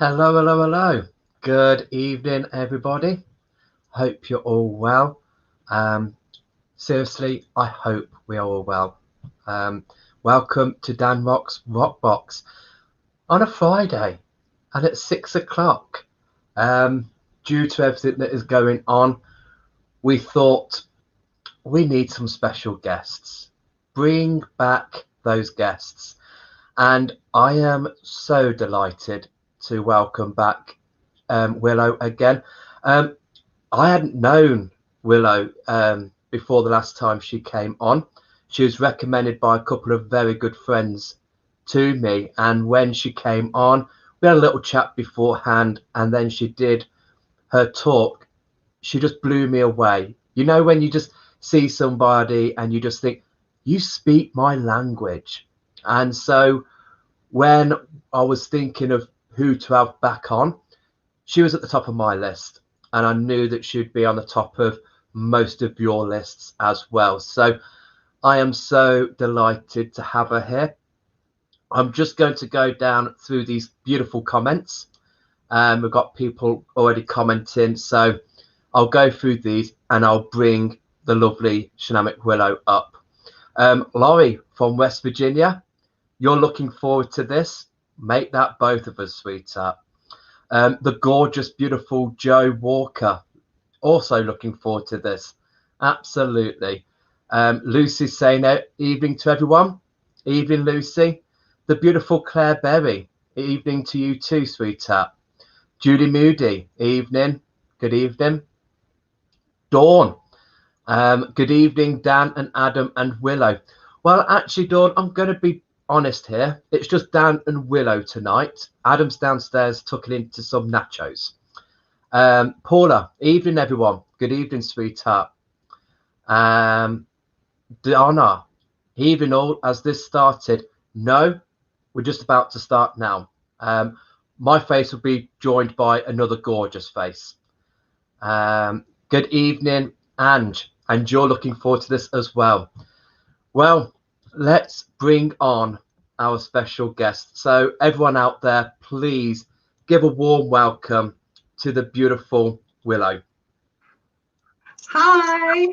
Hello, hello, hello. Good evening, everybody. Hope you're all well. Seriously, I hope we are all well. Welcome to ROX Box on a Friday and at 6 o'clock. Due to everything that is going on, we thought we need some special guests. Bring back those guests. And I am so delighted to welcome back Willow again. I hadn't known Willow before the last time she came on. She was recommended by a couple of very good friends to me, and when she came on, we had a little chat beforehand, and then she did her talk. She just blew me away. You know, when you just see somebody and you just think, you speak my language. And so when I was thinking of who to have back on, she was at the top of my list, and I knew that she'd be on the top of most of your lists as well. So I am so delighted to have her here. I'm just going to go down through these beautiful comments. We've got people already commenting, so I'll go through these and I'll bring the lovely Shamanic Willow up. Laurie from West Virginia, you're looking forward to this? Make that both of us, sweetheart. The gorgeous, beautiful Joe Walker, also looking forward to this. Absolutely. Lucy's saying evening to everyone. Evening, Lucy. The beautiful Claire Berry, evening to you too, sweetheart. Judy Moody, evening. Good evening. Dawn, good evening, Dan and Adam and Willow. Well, actually, Dawn, I'm going to be honest here. It's just Dan and Willow tonight. Adam's downstairs tucking into some nachos. Paula, evening, everyone. Good evening, sweetheart. Donna, evening all. As this started? No, we're just about to start now. My face will be joined by another gorgeous face. Good evening, Ange, and you're looking forward to this as well. Well, let's bring on our special guest. So everyone out there, please give a warm welcome to the beautiful Willow. Hi.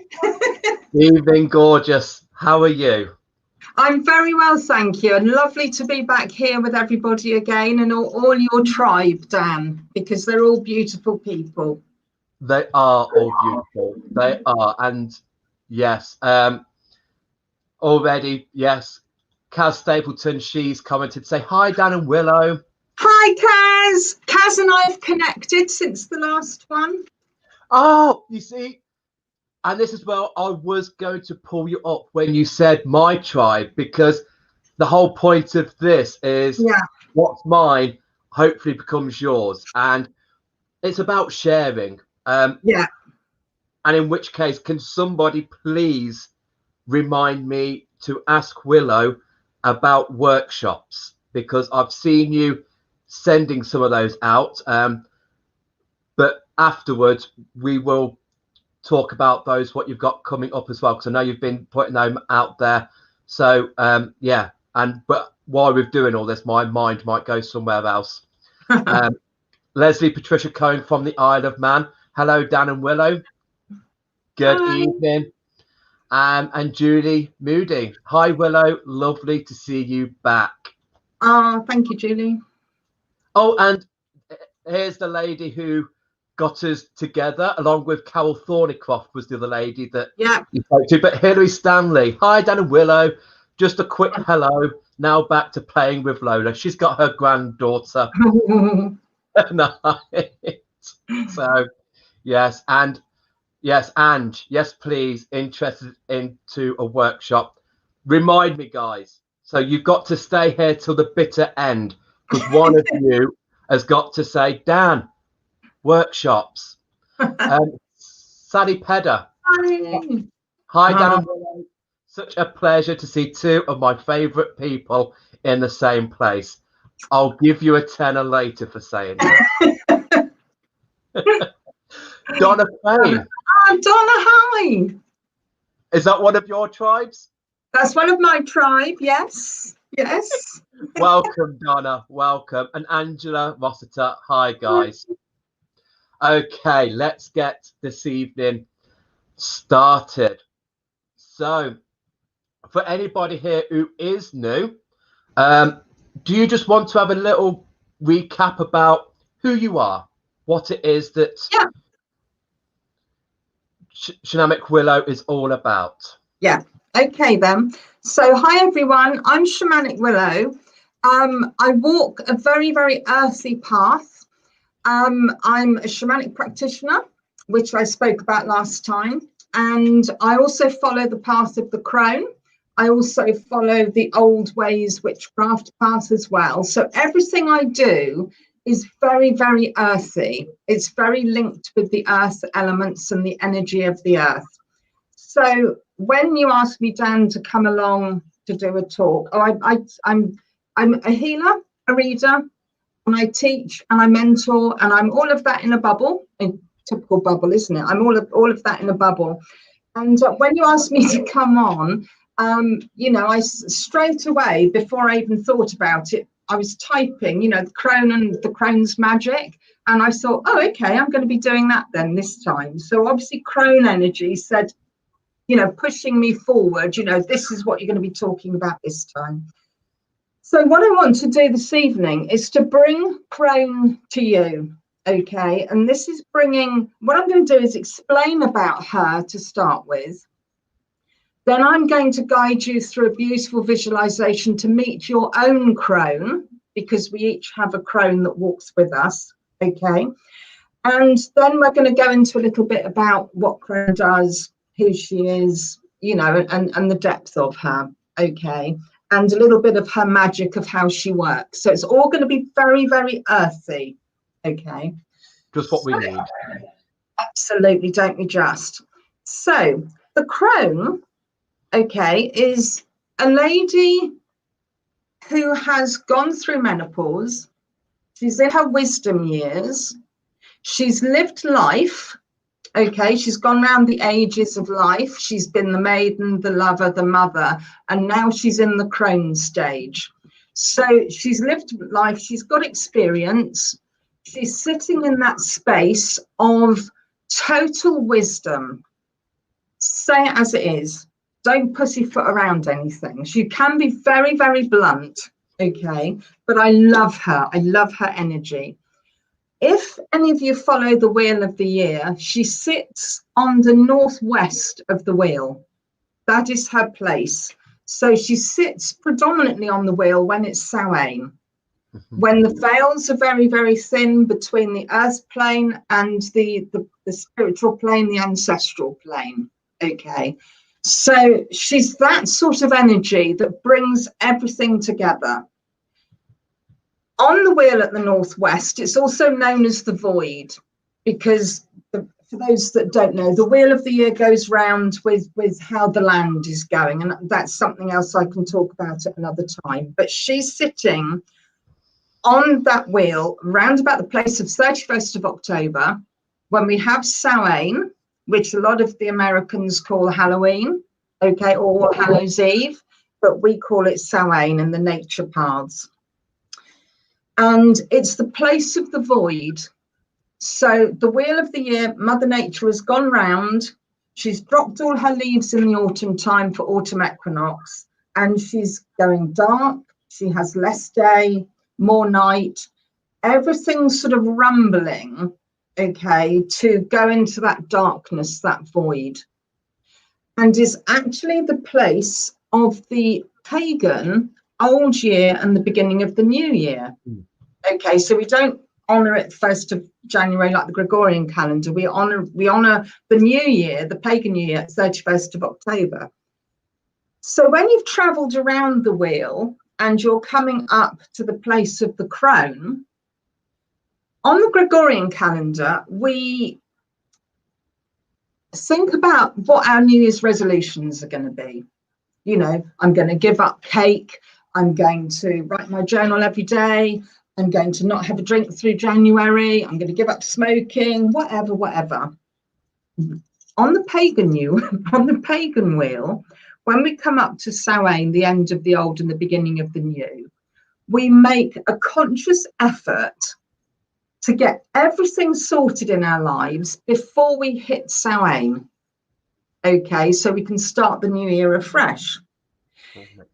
Evening, gorgeous. How are you? I'm very well, thank you. And lovely to be back here with everybody again, and all your tribe, Dan, because they're all beautiful people. They are all beautiful. They are. And yes, already, yes, Kaz Stapleton, she's commented, say hi, Dan and Willow. Hi, Kaz. Kaz and I have connected since the last one. Oh, you see, and this is where I was going to pull you up when you said my tribe, because the whole point of this is what's mine hopefully becomes yours. And it's about sharing. And in which case, can somebody please remind me to ask Willow about workshops, because I've seen you sending some of those out. But afterwards, we will talk about those, what you've got coming up as well, because I know you've been putting them out there. So, yeah. But while we're doing all this, my mind might go somewhere else. Leslie Patricia Cohen from the Isle of Man. Hello, Dan and Willow. Good evening. And Julie Moody. Hi, Willow. Lovely to see you back. Oh, thank you, Julie. Oh, and here's the lady who got us together, along with Carol Thornycroft was the other lady that you spoke to. But Hilary Stanley. Hi, Dan and Willow. Just a quick hello. Now back to playing with Lola. She's got her granddaughter. So, yes. And yes, Ange, yes, please, interested into a workshop. Remind me, guys. So you've got to stay here till the bitter end, because one of you has got to say, Dan, workshops. Sally Pedder. Hi, Dan and Willow. Such a pleasure to see two of my favourite people in the same place. I'll give you a tenner later for saying that. Donna Payne. Donna, hi. Is that one of your tribes? That's one of my tribe, yes. Yes. Welcome, Donna. Welcome. And Angela Rossiter. Hi, guys. Okay, let's get this evening started. So, for anybody here who is new, do you just want to have a little recap about who you are, what it is that Shamanic Willow is all about? Yeah. Okay, then. So, hi, everyone. I'm Shamanic Willow. I walk a very, very earthy path. I'm a shamanic practitioner, which I spoke about last time. And I also follow the path of the Crone. I also follow the old ways witchcraft path as well. So everything I do is very, very earthy. It's very linked with the earth elements and the energy of the earth. So when you asked me, Dan, to come along to do a talk, I'm a healer, a reader, and I teach and I mentor, and I'm all of that in a bubble. A typical bubble, isn't it? I'm all of that in a bubble. And when you asked me to come on, you know, I straight away, before I even thought about it, I was typing, you know, the Crone and the Crone's magic. And I thought, oh, okay, I'm going to be doing that then this time. So obviously Crone energy said, you know, pushing me forward, you know, this is what you're going to be talking about this time. So what I want to do this evening is to bring Crone to you, okay? And this is bringing, what I'm going to do is explain about her to start with. Then I'm going to guide you through a beautiful visualization to meet your own Crone, because we each have a Crone that walks with us, okay? And then we're going to go into a little bit about what Crone does, who she is, you know, and the depth of her, okay? And a little bit of her magic of how she works. So it's all going to be very, very earthy, okay? Just what we need. Absolutely, don't we just? So the Crone, okay, is a lady who has gone through menopause. She's in her wisdom years. She's lived life. Okay, she's gone round the ages of life. She's been the maiden, the lover, the mother, and now she's in the Crone stage. So she's lived life, she's got experience. She's sitting in that space of total wisdom. Say it as it is. Don't pussyfoot around anything. She can be very, very blunt, okay? But I love her. I love her energy. If any of you follow the wheel of the year, she sits on the northwest of the wheel. That is her place. So she sits predominantly on the wheel when it's Samhain, when the veils are very, very thin between the earth plane and the spiritual plane, the ancestral plane. Okay. So she's that sort of energy that brings everything together. On the wheel at the northwest, it's also known as the void, because for those that don't know, the wheel of the year goes round with how the land is going, and that's something else I can talk about at another time. But she's sitting on that wheel round about the place of 31st of October, when we have Samhain, which a lot of the Americans call Halloween, okay, or Hallows Eve, but we call it Samhain in the nature paths. And it's the place of the void. So the wheel of the year, Mother Nature has gone round. She's dropped all her leaves in the autumn time for autumn equinox, and she's going dark. She has less day, more night. Everything's sort of rumbling, okay, to go into that darkness, that void, and is actually the place of the pagan old year and the beginning of the new year. Okay, so we don't honor it 1st of January like the Gregorian calendar. We honor the new year, the pagan new year, 31st of October. So when you've traveled around the wheel and you're coming up to the place of the Crone, on the Gregorian calendar, we think about what our New Year's resolutions are going to be. You know, I'm going to give up cake. I'm going to write my journal every day. I'm going to not have a drink through January. I'm going to give up smoking, whatever. On the pagan wheel, when we come up to Samhain, the end of the old and the beginning of the new, we make a conscious effort to get everything sorted in our lives before we hit Samhain. Okay, so we can start the new year afresh.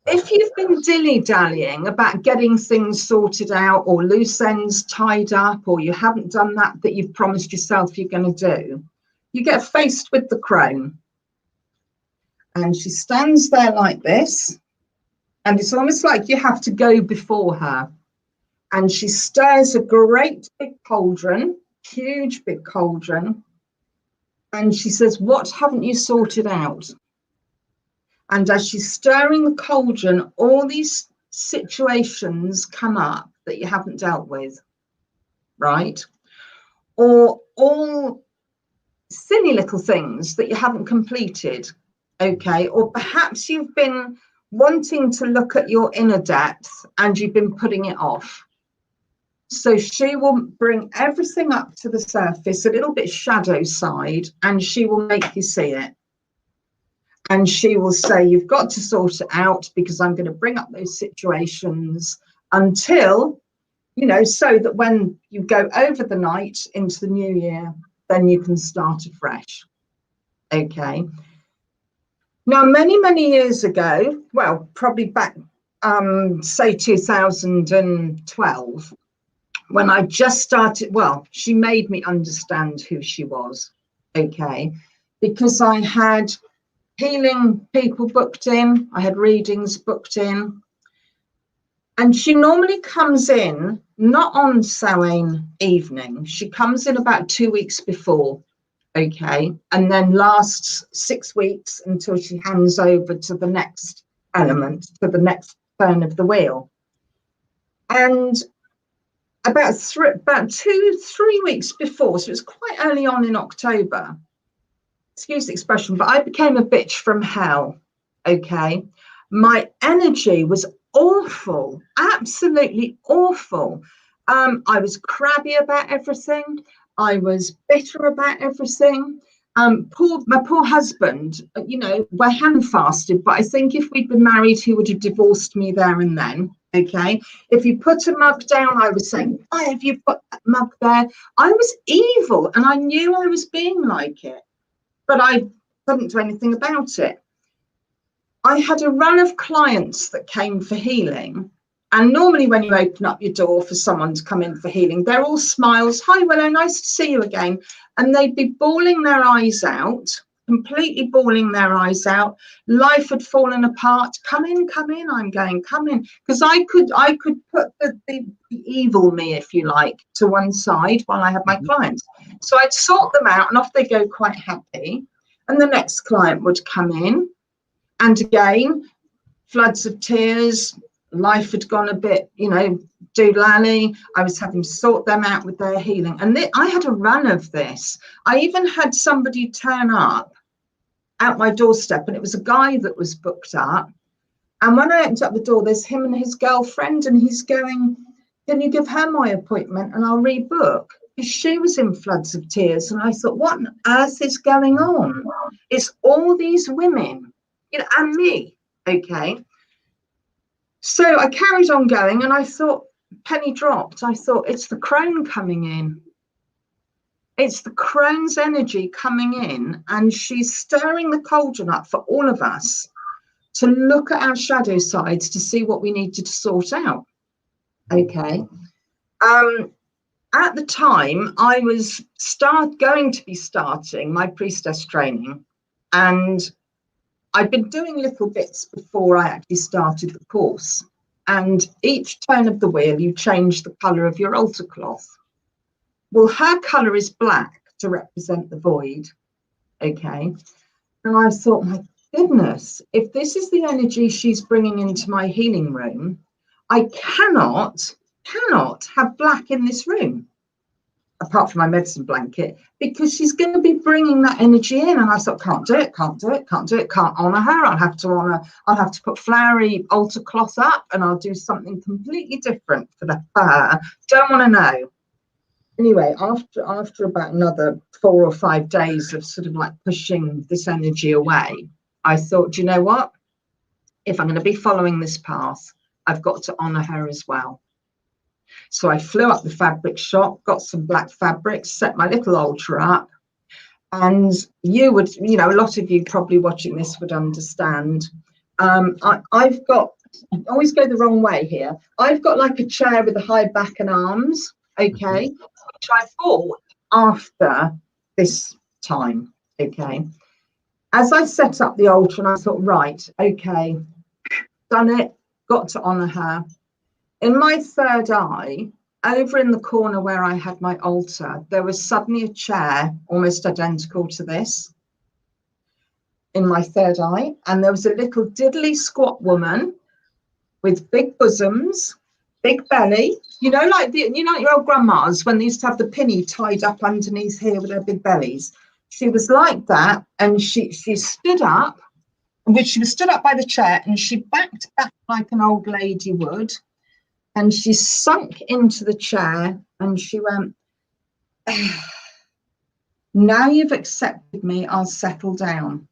If you've been dilly-dallying about getting things sorted out or loose ends tied up, or you haven't done that you've promised yourself you're going to do, you get faced with the crone. And she stands there like this, and it's almost like you have to go before her. And she stirs a great big cauldron, huge big cauldron, and she says, "What haven't you sorted out?" And as she's stirring the cauldron, all these situations come up that you haven't dealt with, right? Or all silly little things that you haven't completed, okay? Or perhaps you've been wanting to look at your inner depth and you've been putting it off. So she will bring everything up to the surface, a little bit shadow side, and she will make you see it. And she will say, "You've got to sort it out, because I'm going to bring up those situations until, you know, so that when you go over the night into the new year, then you can start afresh." Okay. Now, many, many years ago, well, probably back, say 2012, when I just started, well, she made me understand who she was. Okay. Because I had healing people booked in, I had readings booked in, and she normally comes in not on Samhain evening, she comes in about 2 weeks before, okay, and then lasts 6 weeks until she hands over to the next element, to the next turn of the wheel. And about 2-3 weeks before, so it was quite early on in October, excuse the expression, but I became a bitch from hell. Okay, my energy was awful, absolutely awful. I was crabby about everything. I was bitter about everything. My poor husband, you know, we're handfasted, but I think if we'd been married, he would have divorced me there and then. Okay, if you put a mug down, I was saying, "Why have you put that mug there?" I was evil, and I knew I was being like it, but I couldn't do anything about it. I had a run of clients that came for healing. And normally when you open up your door for someone to come in for healing, they're all smiles. "Hi, Willow, nice to see you again." And they'd be bawling their eyes out, completely bawling their eyes out. Life had fallen apart. "Come in, come in." I'm going, "Come in." Because I could put the evil me, if you like, to one side while I had my clients. So I'd sort them out and off they go quite happy. And the next client would come in. And again, floods of tears. Life had gone a bit, you know, doolally. I was having to sort them out with their healing. And I had a run of this. I even had somebody turn up at my doorstep, and it was a guy that was booked up. And when I opened up the door, there's him and his girlfriend, and he's going, "Can you give her my appointment and I'll rebook?" Because she was in floods of tears. And I thought, what on earth is going on? It's all these women, you know, and me. Okay. So I carried on going, and I thought, penny dropped. I thought, it's the crone coming in. It's the crone's energy coming in, and she's stirring the cauldron up for all of us to look at our shadow sides to see what we needed to sort out. Okay. At the time, I was going to be starting my priestess training, and I'd been doing little bits before I actually started the course. And each turn of the wheel, you change the colour of your altar cloth. Well, her colour is black to represent the void. Okay. And I thought, my goodness, if this is the energy she's bringing into my healing room, I cannot have black in this room, apart from my medicine blanket, because she's going to be bringing that energy in. And I thought, can't do it, can't honour her. I'll have to put flowery altar cloth up, and I'll do something completely different for her. Don't want to know. Anyway, after about another 4 or 5 days of sort of like pushing this energy away, I thought, you know what? if I'm going to be following this path, I've got to honor her as well. So I flew up the fabric shop, got some black fabrics, set my little altar up. And you would, you know, a lot of you probably watching this would understand. I've got, I always go the wrong way here. I've got like a chair with a high back and arms, okay, which I bought after this time, okay. As I set up the altar and I thought, right, okay, done it, got to honour her. In my third eye, over in the corner where I had my altar, there was suddenly a chair almost identical to this in my third eye. And there was a little diddly squat woman with big bosoms, big belly, you know, like your old grandmas when they used to have the pinny tied up underneath here with their big bellies. She was like that, and she stood up, which she was stood up by the chair, and she backed back like an old lady would. And she sunk into the chair and she went, now you've accepted me, I'll settle down.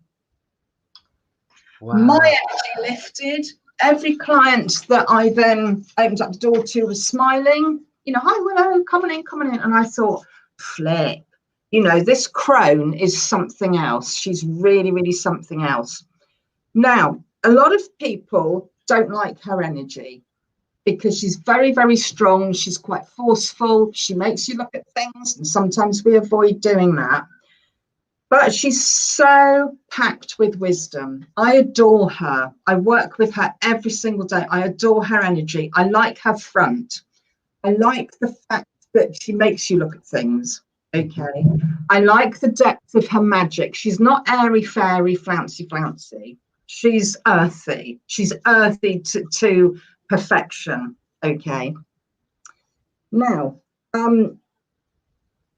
Wow. My energy lifted. Every client that I then opened up the door to was smiling, you know, hi Willow, come on in. And I thought, flip, you know, this crone is something else. She's really, really something else. Now, a lot of people don't like her energy, because she's very, very strong. She's quite forceful. She makes you look at things, and sometimes we avoid doing that. But she's so packed with wisdom. I adore her. I work with her every single day. I adore her energy. I like her front. I like the fact that she makes you look at things. Okay. I like the depth of her magic. She's not airy fairy, flouncy. She's earthy. She's earthy to perfection. Okay. Now,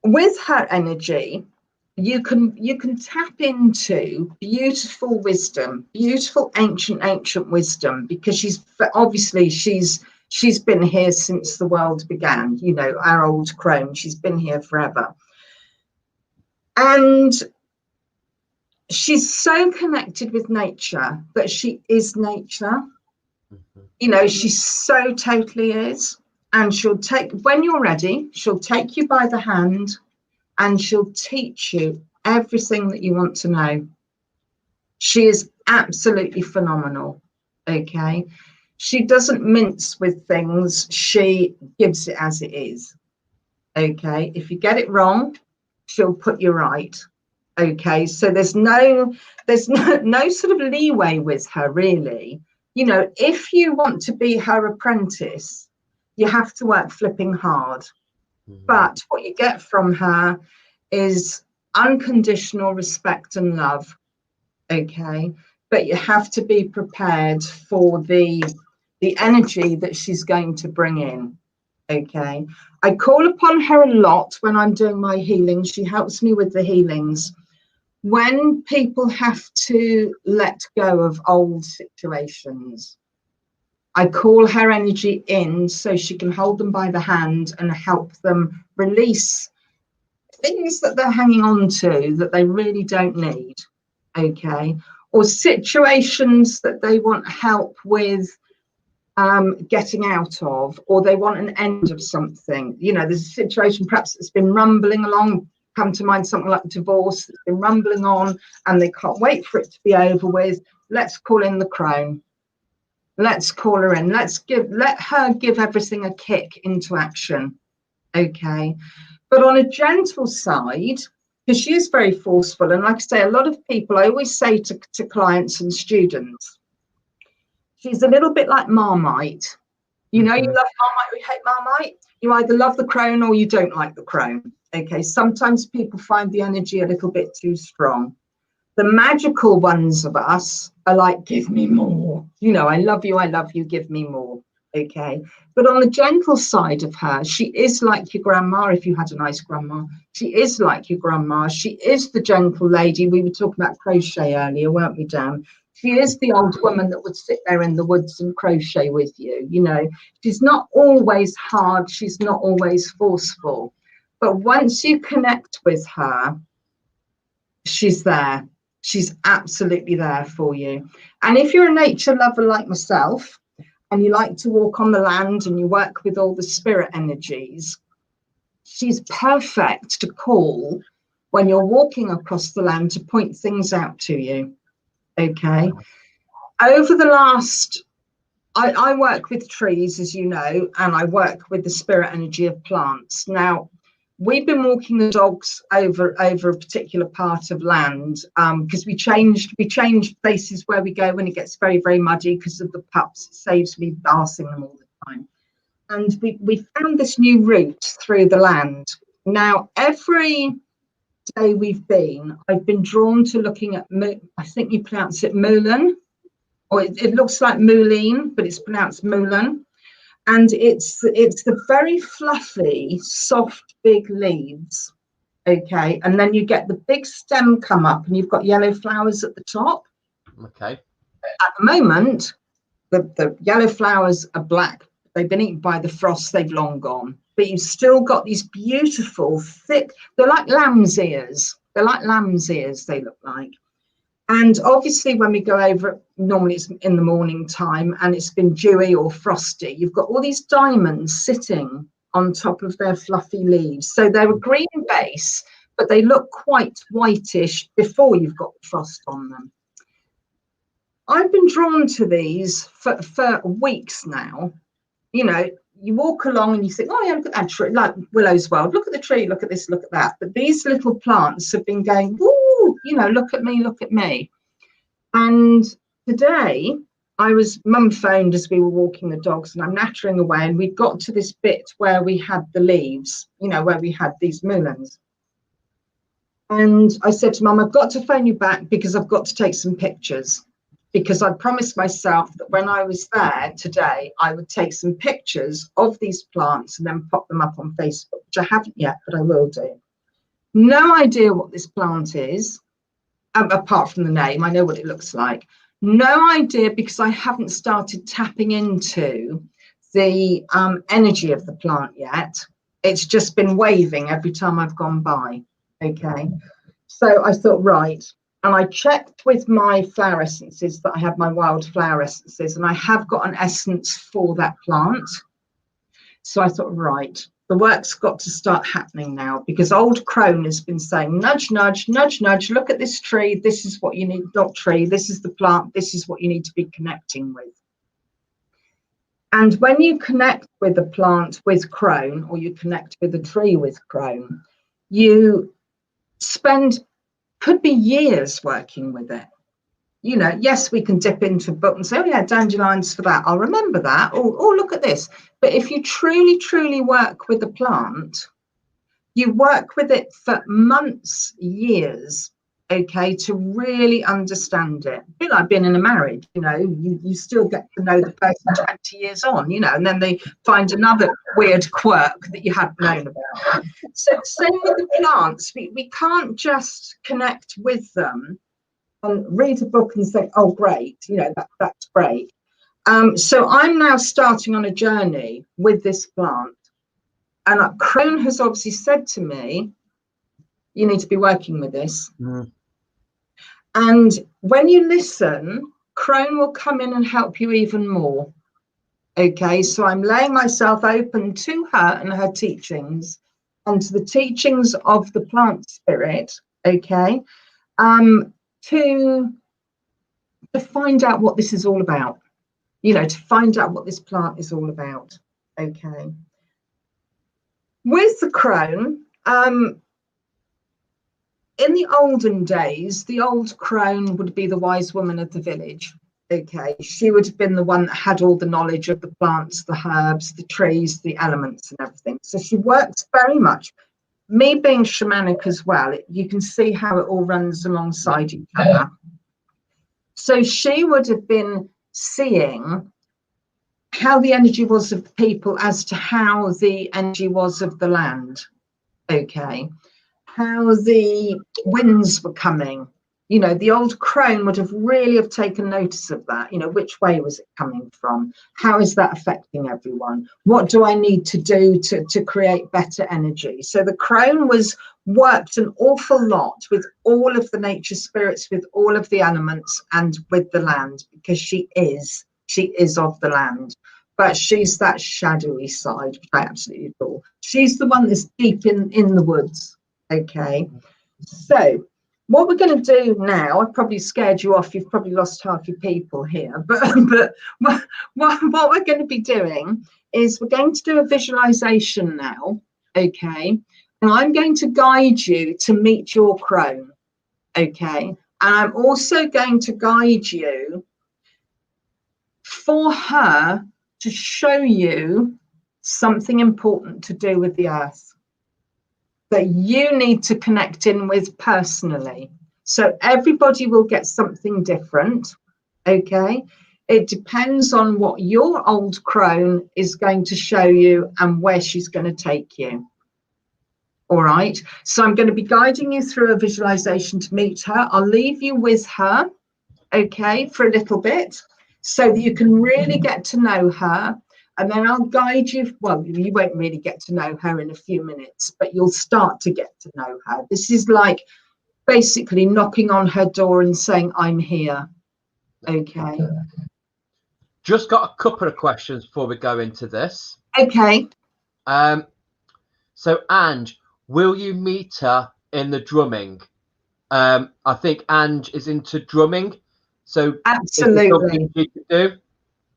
with her energy, you can tap into beautiful wisdom, beautiful ancient wisdom, because she's been here since the world began. You know, our old crone, she's been here forever, and she's so connected with nature that she is nature. You know, she so totally is. And she'll take, when you're ready, she'll take you by the hand and she'll teach you everything that you want to know. She is absolutely phenomenal. Okay. She doesn't mince with things. She gives it as it is. Okay. If you get it wrong, she'll put you right. Okay. So there's no sort of leeway with her, really. You know, if you want to be her apprentice, you have to work flipping hard. But what you get from her is unconditional respect and love. Okay. But you have to be prepared for the energy that she's going to bring in. Okay. I call upon her a lot when I'm doing my healings. She helps me with the healings. When people have to let go of old situations, I call her energy in so she can hold them by the hand and help them release things that they're hanging on to that they really don't need, okay? Or situations that they want help with getting out of, or they want an end of something. You know, there's a situation perhaps that's been rumbling along. Come to mind something like divorce that's been rumbling on and they can't wait for it to be over with. Let's call in the crone. Let's call her in. Let her give everything a kick into action. Okay. But on a gentle side, because she is very forceful, and like I say, a lot of people, I always say to clients and students, she's a little bit like Marmite. You know, you love Marmite or you hate Marmite. You either love the crone or you don't like the crone. Okay, sometimes people find the energy a little bit too strong. The magical ones of us are like, give me more. You know, I love you, give me more. Okay, but on the gentle side of her, she is like your grandma. If you had a nice grandma, she is like your grandma. She is the gentle lady. We were talking about crochet earlier, weren't we, Dan? She is the old woman that would sit there in the woods and crochet with you. You know, she's not always hard. She's not always forceful. But once you connect with her, she's there. She's absolutely there for you. And if you're a nature lover like myself, and you like to walk on the land and you work with all the spirit energies, she's perfect to call when you're walking across the land to point things out to you. Okay. Over the last, I work with trees, as you know, and I work with the spirit energy of plants. Now, we've been walking the dogs over a particular part of land because we changed places where we go when it gets very, very muddy because of the pups. It saves me bathing them all the time. And we found this new route through the land. Now, every day I've been drawn to looking at, I think you pronounce it Moulin, or it looks like Moulin, but it's pronounced Moulin. And it's the very fluffy, soft, big leaves, okay? And then you get the big stem come up and you've got yellow flowers at the top. Okay. At the moment, the yellow flowers are black. They've been eaten by the frost. They've long gone. But you've still got these beautiful, thick, they're like lamb's ears. They're like lamb's ears, they look like. And obviously when we go over, normally it's in the morning time and it's been dewy or frosty, you've got all these diamonds sitting on top of their fluffy leaves. So they're a green base, but they look quite whitish before you've got the frost on them. I've been drawn to these for weeks now. You know, you walk along and you think, oh yeah, look at that tree, like Willow's World, look at the tree, look at this, look at that. But these little plants have been going, ooh, you know, look at me, look at me. And today Mum phoned as we were walking the dogs and I'm nattering away and we got to this bit where we had the leaves, you know, where we had these moulins. And I said to Mum, I've got to phone you back because I've got to take some pictures. Because I promised myself that when I was there today, I would take some pictures of these plants and then pop them up on Facebook, which I haven't yet, but I will do. No idea what this plant is, apart from the name. I know what it looks like. No idea because I haven't started tapping into the energy of the plant yet. It's just been waving every time I've gone by. Okay. So I thought, right. And I checked with my flower essences that I have, my wild flower essences, and I have got an essence for that plant. So I thought, right, the work's got to start happening now because old Crone has been saying, nudge, nudge, nudge, nudge, look at this tree. This is what you need, not tree. This is the plant. This is what you need to be connecting with. And when you connect with a plant with Crone, or you connect with a tree with Crone, you could be years working with it. You know, yes, we can dip into a book and say, oh yeah, dandelions for that. I'll remember that. Oh, look at this. But if you truly, truly work with a plant, you work with it for months, years, okay, to really understand it. A bit like being in a marriage, you know, you still get to know the person 20 years on, you know, and then they find another weird quirk that you hadn't known about. So same with the plants. We can't just connect with them and read a book and say, oh, great, you know, that's great. So I'm now starting on a journey with this plant. And Crone has obviously said to me, you need to be working with this. Mm. And when you listen, Crone will come in and help you even more. Okay, so I'm laying myself open to her and her teachings and to the teachings of the plant spirit, okay, to find out what this is all about, you know, to find out what this plant is all about, okay. With the Crone, in the olden days, the old Crone would be the wise woman of the village. Okay, she would have been the one that had all the knowledge of the plants, the herbs, the trees, the elements and everything. So she works very much. Me being shamanic as well, you can see how it all runs alongside each other. So she would have been seeing how the energy was of the people as to how the energy was of the land. Okay. How the winds were coming, You know, the old crone would have really have taken notice of that. You know, which way was it coming from? How is that affecting everyone? What do I need to do to create better energy? So the crone was worked an awful lot with all of the nature spirits, with all of the elements, and with the land, because she is of the land. But she's that shadowy side, which I absolutely adore. She's the one that's deep in the woods. Okay, so what we're going to do now, I've probably scared you off, you've probably lost half your people here, but what we're going to be doing is we're going to do a visualization now, okay, and I'm going to guide you to meet your crone, okay, and I'm also going to guide you for her to show you something important to do with the earth that you need to connect in with personally. So everybody will get something different, okay? It depends on what your old crone is going to show you and where she's going to take you. All right, so I'm going to be guiding you through a visualization to meet her. I'll leave you with her, okay, for a little bit, so that you can really get to know her. And then I'll guide you. Well, you won't really get to know her in a few minutes, but you'll start to get to know her. This is like basically knocking on her door and saying, I'm here. Okay. Just got a couple of questions before we go into this. Okay. So, Ange, will you meet her in the drumming? I think Ange is into drumming. So, absolutely. Is there something you could do?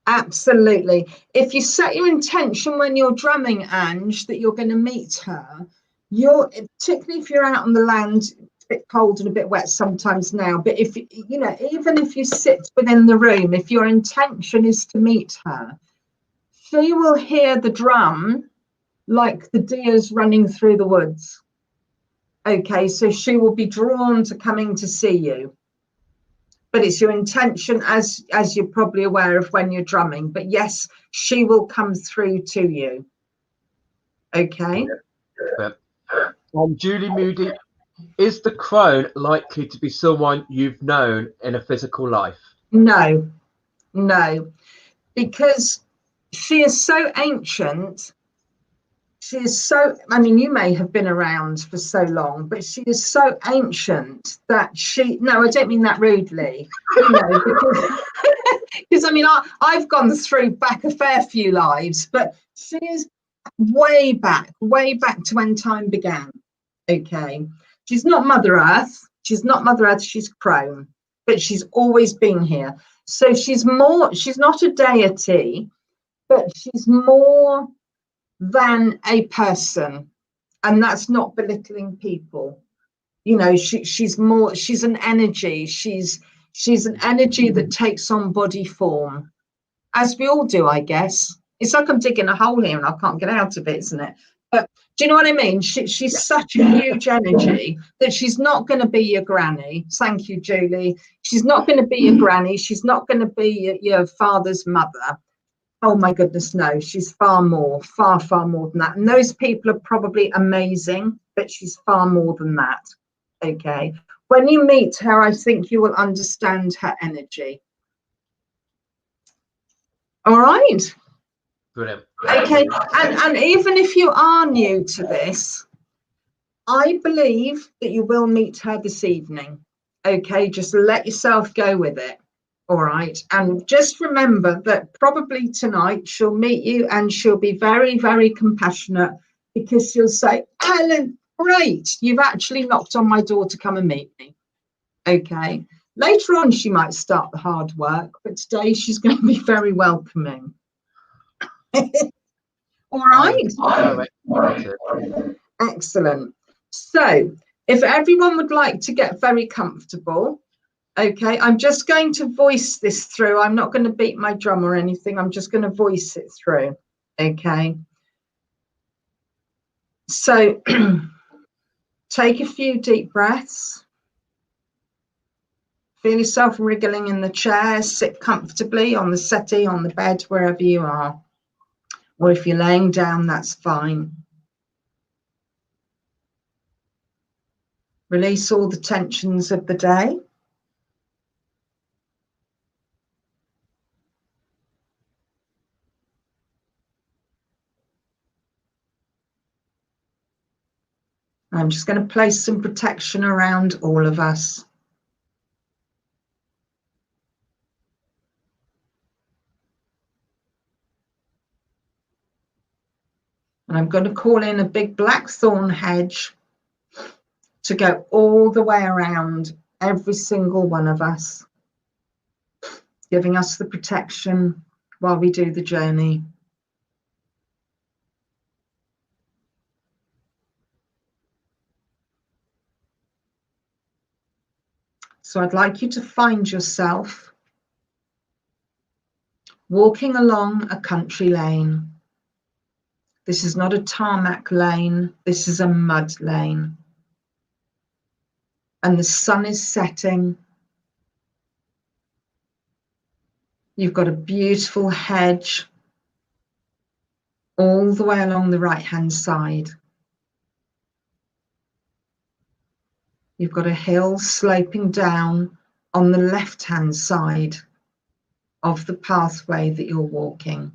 Absolutely. If you set your intention when you're drumming, Ange, that you're going to meet her, particularly if you're out on the land, it's a bit cold and a bit wet sometimes now, but if you know, even if you sit within the room, if your intention is to meet her, she will hear the drum like the deer's running through the woods. Okay, so she will be drawn to coming to see you. But it's your intention, as you're probably aware of when you're drumming. But yes, she will come through to you. Okay. Julie Moody, is the crone likely to be someone you've known in a physical life? No, because she is so ancient. She is so, I mean, you may have been around for so long, but she is so ancient that no, I don't mean that rudely, you know, because I mean, I've gone through back a fair few lives, but she is way back to when time began. Okay. She's not Mother Earth. She's Crone, but she's always been here. So she's not a deity, but she's more than a person, and that's not belittling people. You know, she's an energy. She's an energy that takes on body form, as we all do, I guess. It's like I'm digging a hole here and I can't get out of it, isn't it? But do you know what I mean? She's such a huge energy that she's not going to be your granny. Thank you, Julie. She's not going to be your granny. She's not going to be your father's mother. Oh my goodness, no, she's far more than that. And those people are probably amazing, but she's far more than that. Okay. When you meet her, I think you will understand her energy. All right. Brilliant. Okay. And even if you are new to this, I believe that you will meet her this evening. Okay. Just let yourself go with it. All right. And just remember that probably tonight she'll meet you and she'll be very, very compassionate, because she'll say, Alan, great, you've actually knocked on my door to come and meet me. Okay. Later on, she might start the hard work, but today she's going to be very welcoming. All right. Excellent. So if everyone would like to get very comfortable, okay, I'm just going to voice this through. I'm not going to beat my drum or anything. I'm just going to voice it through. Okay. So take a few deep breaths. Feel yourself wriggling in the chair. Sit comfortably on the settee, on the bed, wherever you are. Or if you're laying down, that's fine. Release all the tensions of the day. I'm just going to place some protection around all of us. And I'm going to call in a big blackthorn hedge to go all the way around every single one of us, giving us the protection while we do the journey. So I'd like you to find yourself walking along a country lane. This is not a tarmac lane, this is a mud lane. And the sun is setting. You've got a beautiful hedge all the way along the right-hand side. You've got a hill sloping down on the left-hand side of the pathway that you're walking.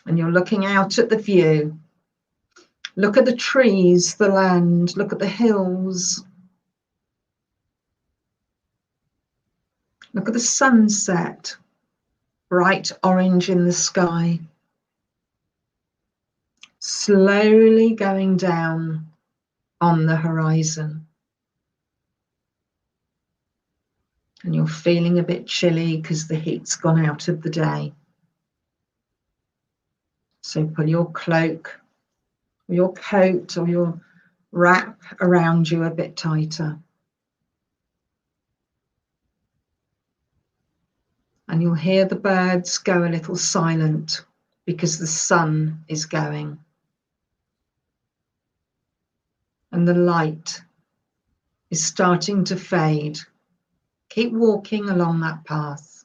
And you're looking out at the view. Look at the trees, the land, look at the hills. Look at the sunset, bright orange in the sky. Slowly going down on the horizon. And you're feeling a bit chilly because the heat's gone out of the day. So pull your cloak, or your coat, or your wrap around you a bit tighter. And you'll hear the birds go a little silent because the sun is going. And the light is starting to fade. Keep walking along that path.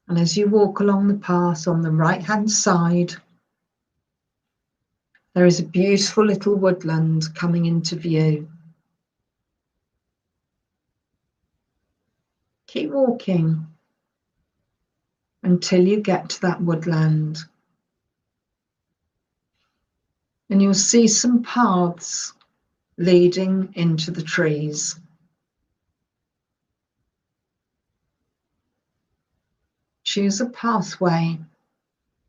And as you walk along the path on the right-hand side, there is a beautiful little woodland coming into view. Keep walking until you get to that woodland. And you'll see some paths leading into the trees. Choose a pathway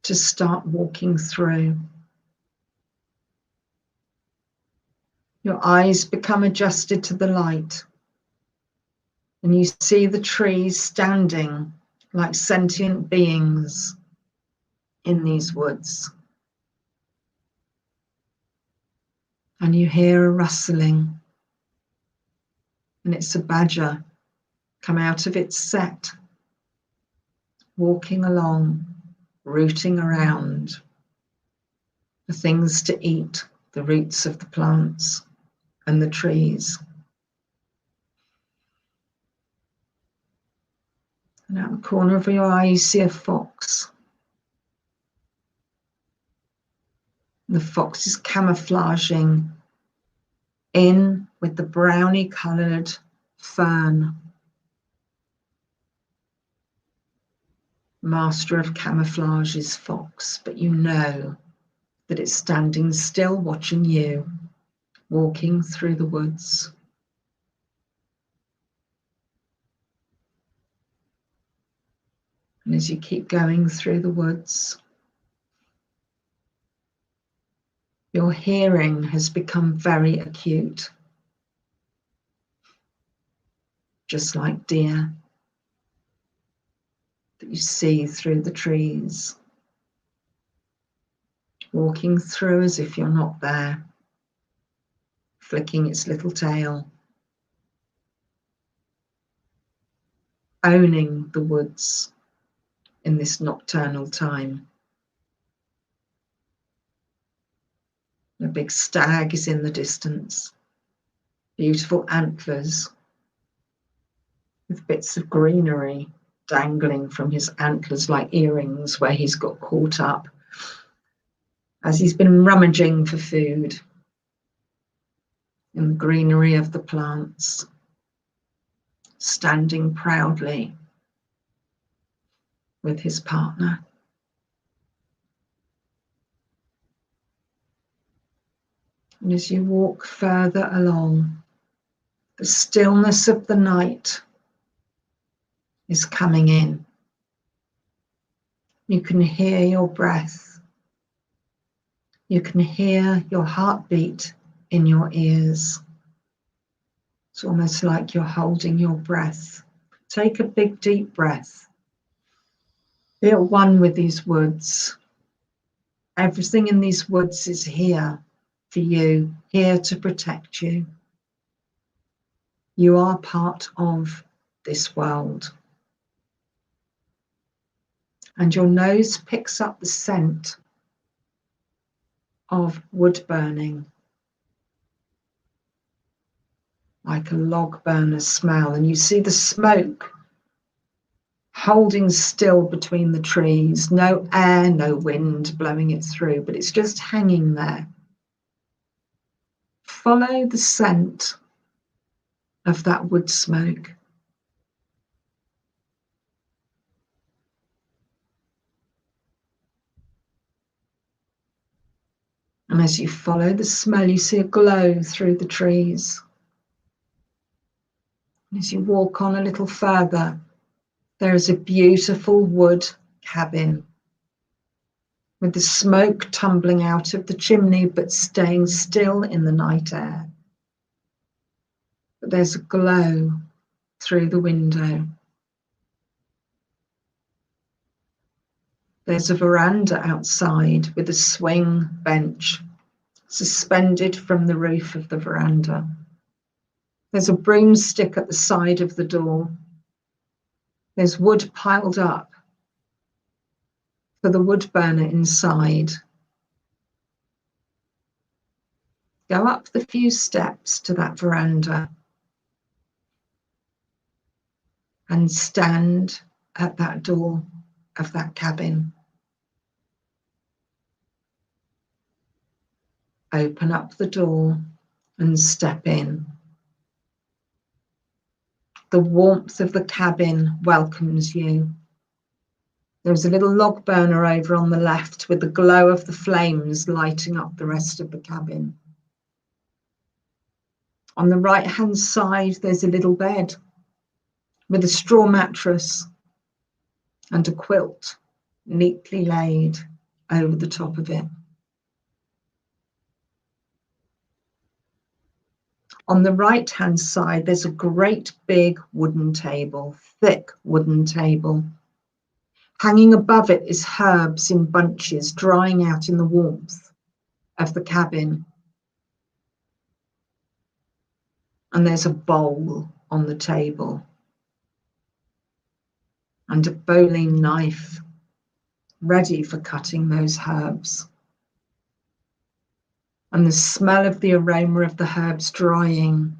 to start walking through. Your eyes become adjusted to the light, and you see the trees standing like sentient beings in these woods. And you hear a rustling, and it's a badger come out of its set, walking along, rooting around for things to eat, the roots of the plants and the trees. And out the corner of your eye, you see a fox. The fox is camouflaging in with the brownie coloured fern. Master of camouflage is fox, but you know that it's standing still watching you, walking through the woods. And as you keep going through the woods, your hearing has become very acute, just like deer that you see through the trees, walking through as if you're not there, flicking its little tail, owning the woods in this nocturnal time. A big stag is in the distance, beautiful antlers with bits of greenery dangling from his antlers like earrings where he's got caught up as he's been rummaging for food in the greenery of the plants, standing proudly with his partner. And as you walk further along, the stillness of the night is coming in. You can hear your breath. You can hear your heartbeat in your ears. It's almost like you're holding your breath. Take a big, deep breath. Be at one with these woods. Everything in these woods is here for you, here to protect you. You are part of this world. And your nose picks up the scent of wood burning, like a log burner smell. And you see the smoke holding still between the trees. No air, no wind blowing it through, but it's just hanging there. Follow the scent of that wood smoke. And as you follow the smell, you see a glow through the trees. And as you walk on a little further, there is a beautiful wood cabin with the smoke tumbling out of the chimney but staying still in the night air. But there's a glow through the window. There's a veranda outside with a swing bench suspended from the roof of the veranda. There's a broomstick at the side of the door. There's wood piled up for the wood burner inside. Go up the few steps to that veranda and stand at that door of that cabin. Open up the door and step in. The warmth of the cabin welcomes you. There's a little log burner over on the left with the glow of the flames lighting up the rest of the cabin. On the right-hand side, there's a little bed with a straw mattress and a quilt neatly laid over the top of it. On the right-hand side, there's a great big wooden table, thick wooden table. Hanging above it is herbs in bunches, drying out in the warmth of the cabin. And there's a bowl on the table and a bowling knife ready for cutting those herbs. And the smell of the aroma of the herbs drying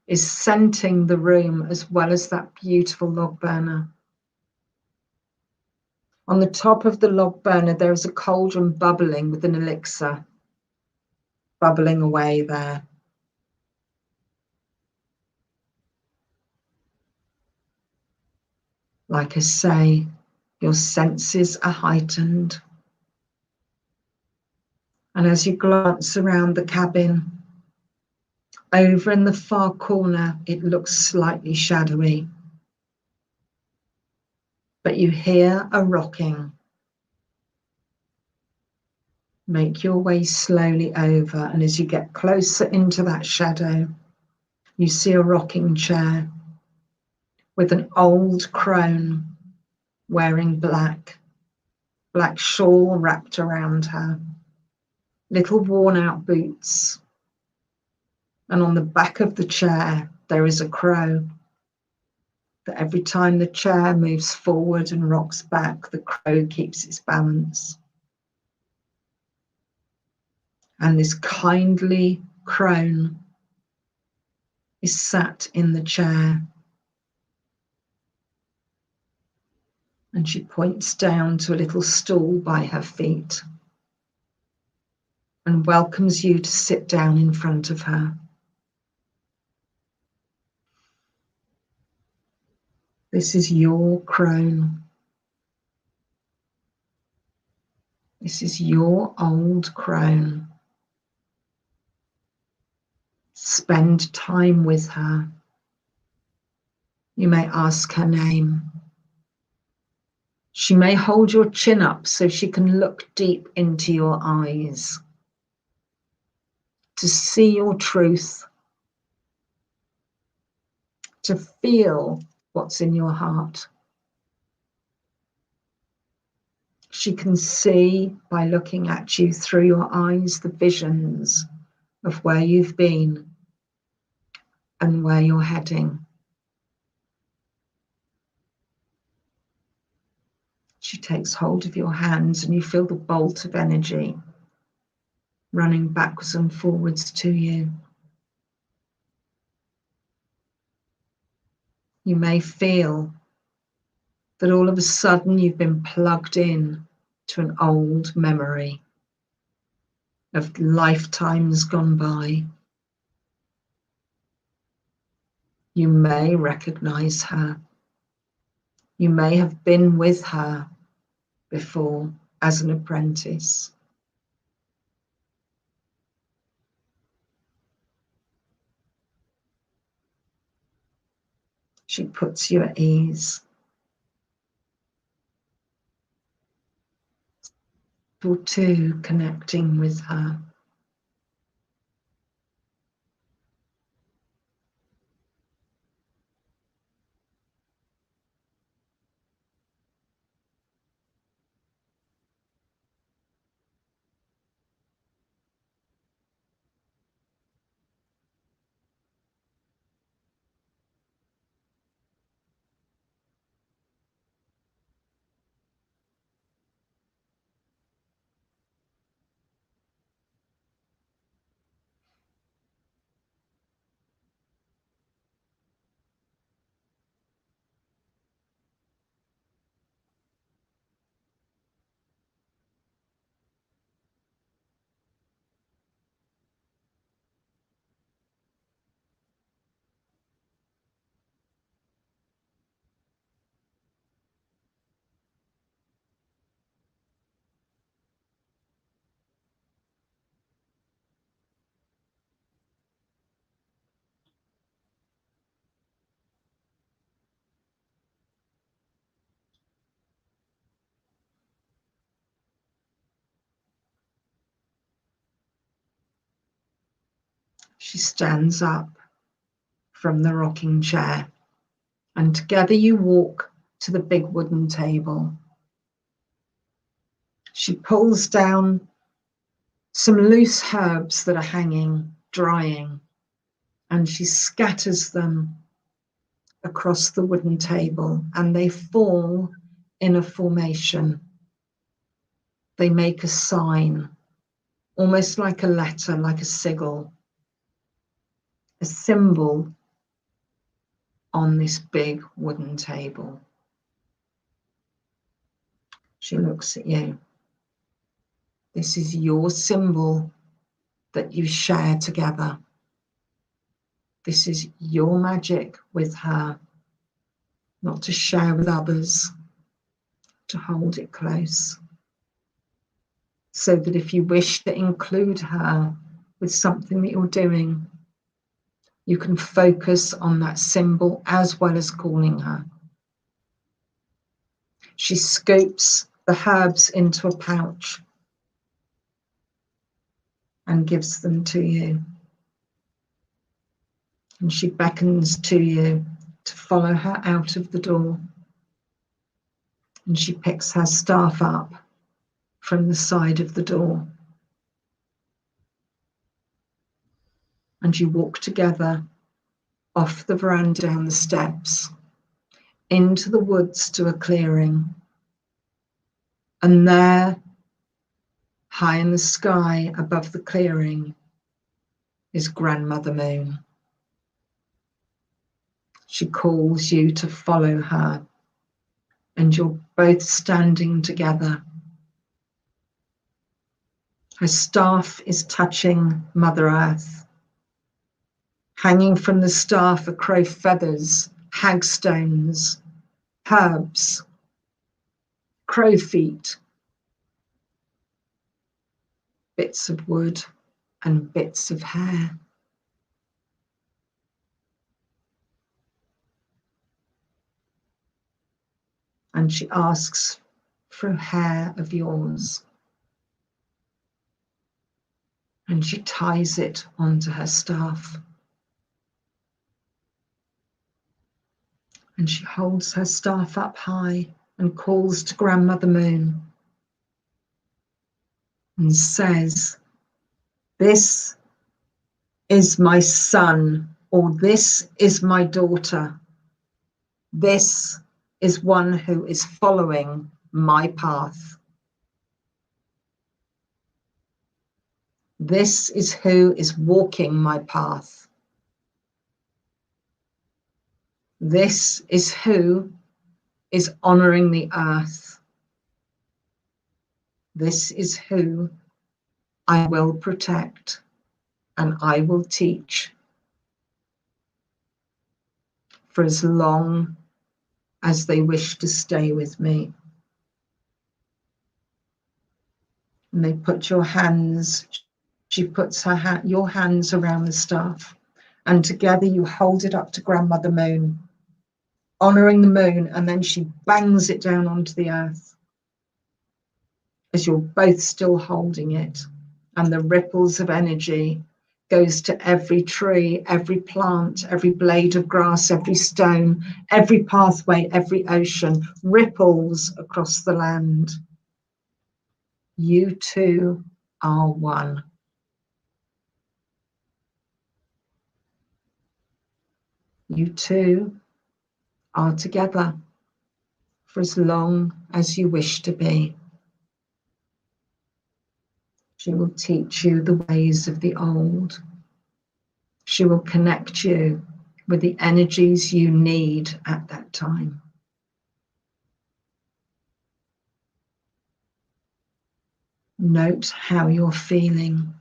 is scenting the room as well as that beautiful log burner. On the top of the log burner, there is a cauldron bubbling with an elixir, bubbling away there. Like I say, your senses are heightened. And as you glance around the cabin, over in the far corner, it looks slightly shadowy. But you hear a rocking. Make your way slowly over, and as you get closer into that shadow, you see a rocking chair with an old crone wearing black shawl wrapped around her, little worn out boots. And on the back of the chair, there is a crow. That every time the chair moves forward and rocks back, the crow keeps its balance. And this kindly crone is sat in the chair. And she points down to a little stool by her feet and welcomes you to sit down in front of her. This is your crone. This is your old crone. Spend time with her. You may ask her name. She may hold your chin up so she can look deep into your eyes to see your truth, to feel what's in your heart. She can see by looking at you through your eyes the visions of where you've been and where you're heading. She takes hold of your hands and you feel the bolt of energy running backwards and forwards to you. You may feel that all of a sudden you've been plugged in to an old memory of lifetimes gone by. You may recognize her. You may have been with her before as an apprentice. She puts you at ease. You're too connecting with her. She stands up from the rocking chair and together you walk to the big wooden table. She pulls down some loose herbs that are hanging, drying, and she scatters them across the wooden table and they fall in a formation. They make a sign, almost like a letter, like a sigil, a symbol on this big wooden table. She looks at you. This is your symbol that you share together. This is your magic with her, not to share with others, to hold it close. So that if you wish to include her with something that you're doing, you can focus on that symbol as well as calling her. She scoops the herbs into a pouch and gives them to you. And she beckons to you to follow her out of the door. And she picks her staff up from the side of the door. And you walk together off the veranda, down the steps, into the woods to a clearing. And there, high in the sky above the clearing, is Grandmother Moon. She calls you to follow her, and you're both standing together. Her staff is touching Mother Earth. Hanging from the staff are crow feathers, hagstones, herbs, crow feet, bits of wood and bits of hair. And she asks for a hair of yours. And she ties it onto her staff. And she holds her staff up high and calls to Grandmother Moon and says, "This is my son," or "This is my daughter. This is one who is following my path. This is who is walking my path. This is who is honoring the earth. This is who I will protect and I will teach for as long as they wish to stay with me." And they put your hands, she puts her your hands around the staff, and together you hold it up to Grandmother Moon, honoring the moon, and then she bangs it down onto the earth as you're both still holding it. And the ripples of energy goes to every tree, every plant, every blade of grass, every stone, every pathway, every ocean, ripples across the land. You two are one. You two are together for as long as you wish to be. She will teach you the ways of the old. She will connect you with the energies you need at that time. Note how you're feeling.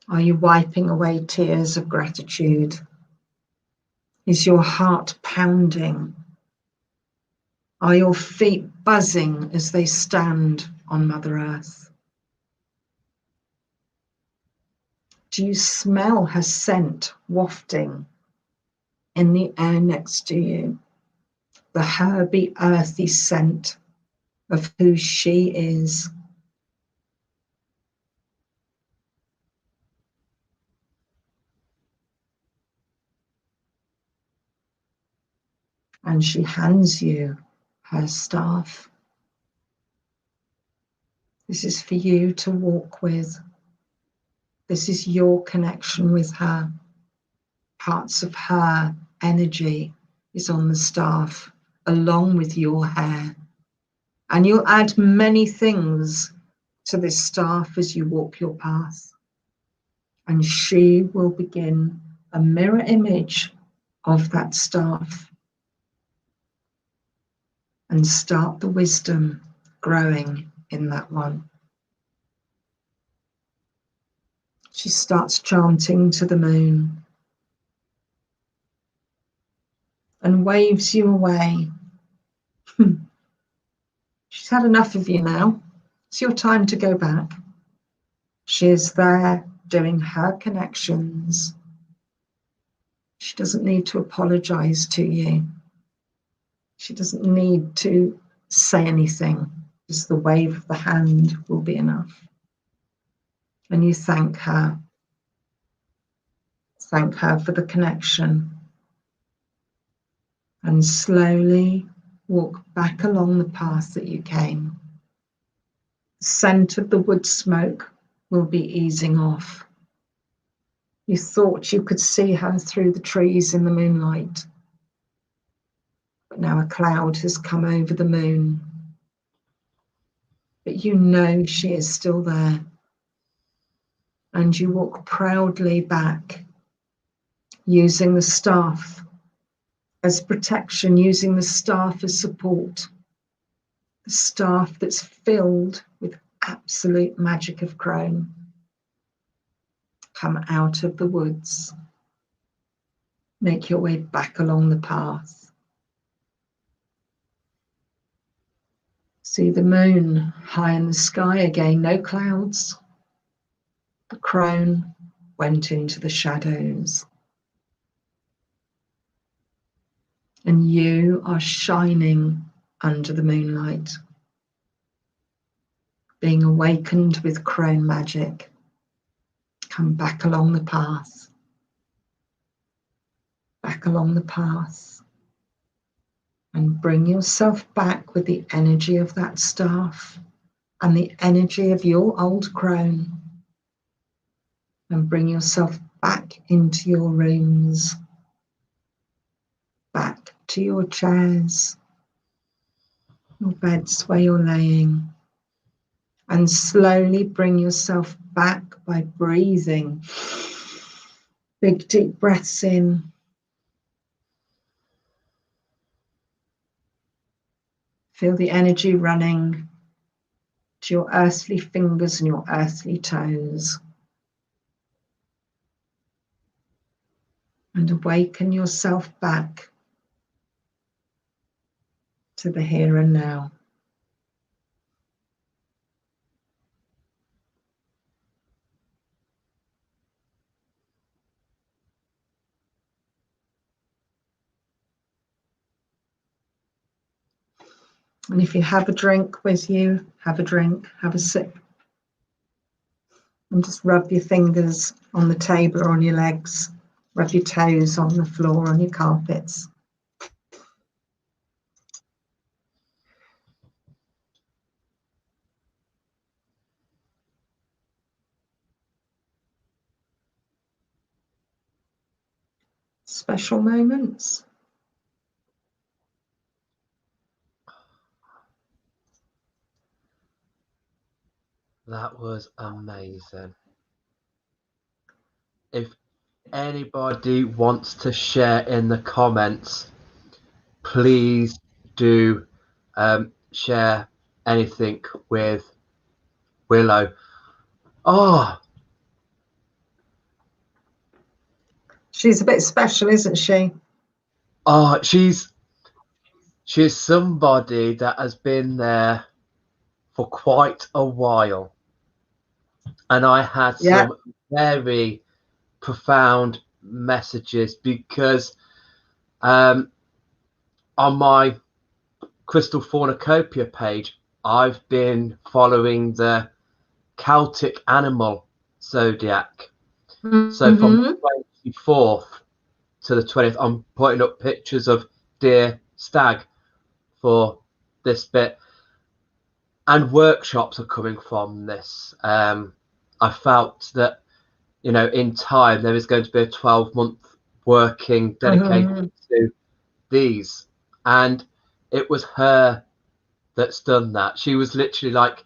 Are you wiping away tears of gratitude? Is your heart pounding? Are your feet buzzing as they stand on Mother Earth? Do you smell her scent wafting in the air next to you? The herby, earthy scent of who she is. And she hands you her staff. This is for you to walk with. This is your connection with her. Parts of her energy is on the staff, along with your hair. And you'll add many things to this staff as you walk your path. And she will begin a mirror image of that staff and start the wisdom growing in that one. She starts chanting to the moon and waves you away. She's had enough of you now. It's your time to go back. She is there doing her connections. She doesn't need to apologize to you. She doesn't need to say anything. Just the wave of the hand will be enough. And you thank her. Thank her for the connection. And slowly walk back along the path that you came. The scent of the wood smoke will be easing off. You thought you could see her through the trees in the moonlight. But now a cloud has come over the moon. But you know she is still there. And you walk proudly back, using the staff as protection, using the staff as support. The staff that's filled with absolute magic of Crone. Come out of the woods. Make your way back along the path. See the moon high in the sky again, no clouds. The crone went into the shadows. And you are shining under the moonlight, being awakened with crone magic. Come back along the path. Back along the path. And bring yourself back with the energy of that staff and the energy of your old crone. And bring yourself back into your rooms. Back to your chairs, your beds where you're laying, and slowly bring yourself back by breathing. Big deep breaths in. Feel the energy running to your earthly fingers and your earthly toes. And awaken yourself back to the here and now. And if you have a drink with you, have a drink, have a sip. And just rub your fingers on the table or on your legs. Rub your toes on the floor, on your carpets. Special moments. That was amazing. If anybody wants to share in the comments, please do share anything with Willow. Oh, She's a bit special, isn't she? oh, she's somebody that has been there for quite a while, and I had some very profound messages because on my Crystal Faunacopia page, I've been following the Celtic animal zodiac. So from the 24th to the 20th, I'm putting up pictures of deer, stag for this bit, and workshops are coming from this. I felt that, you know, in time there is going to be a 12-month working dedicated to these, and it was her that's done that. She was literally like,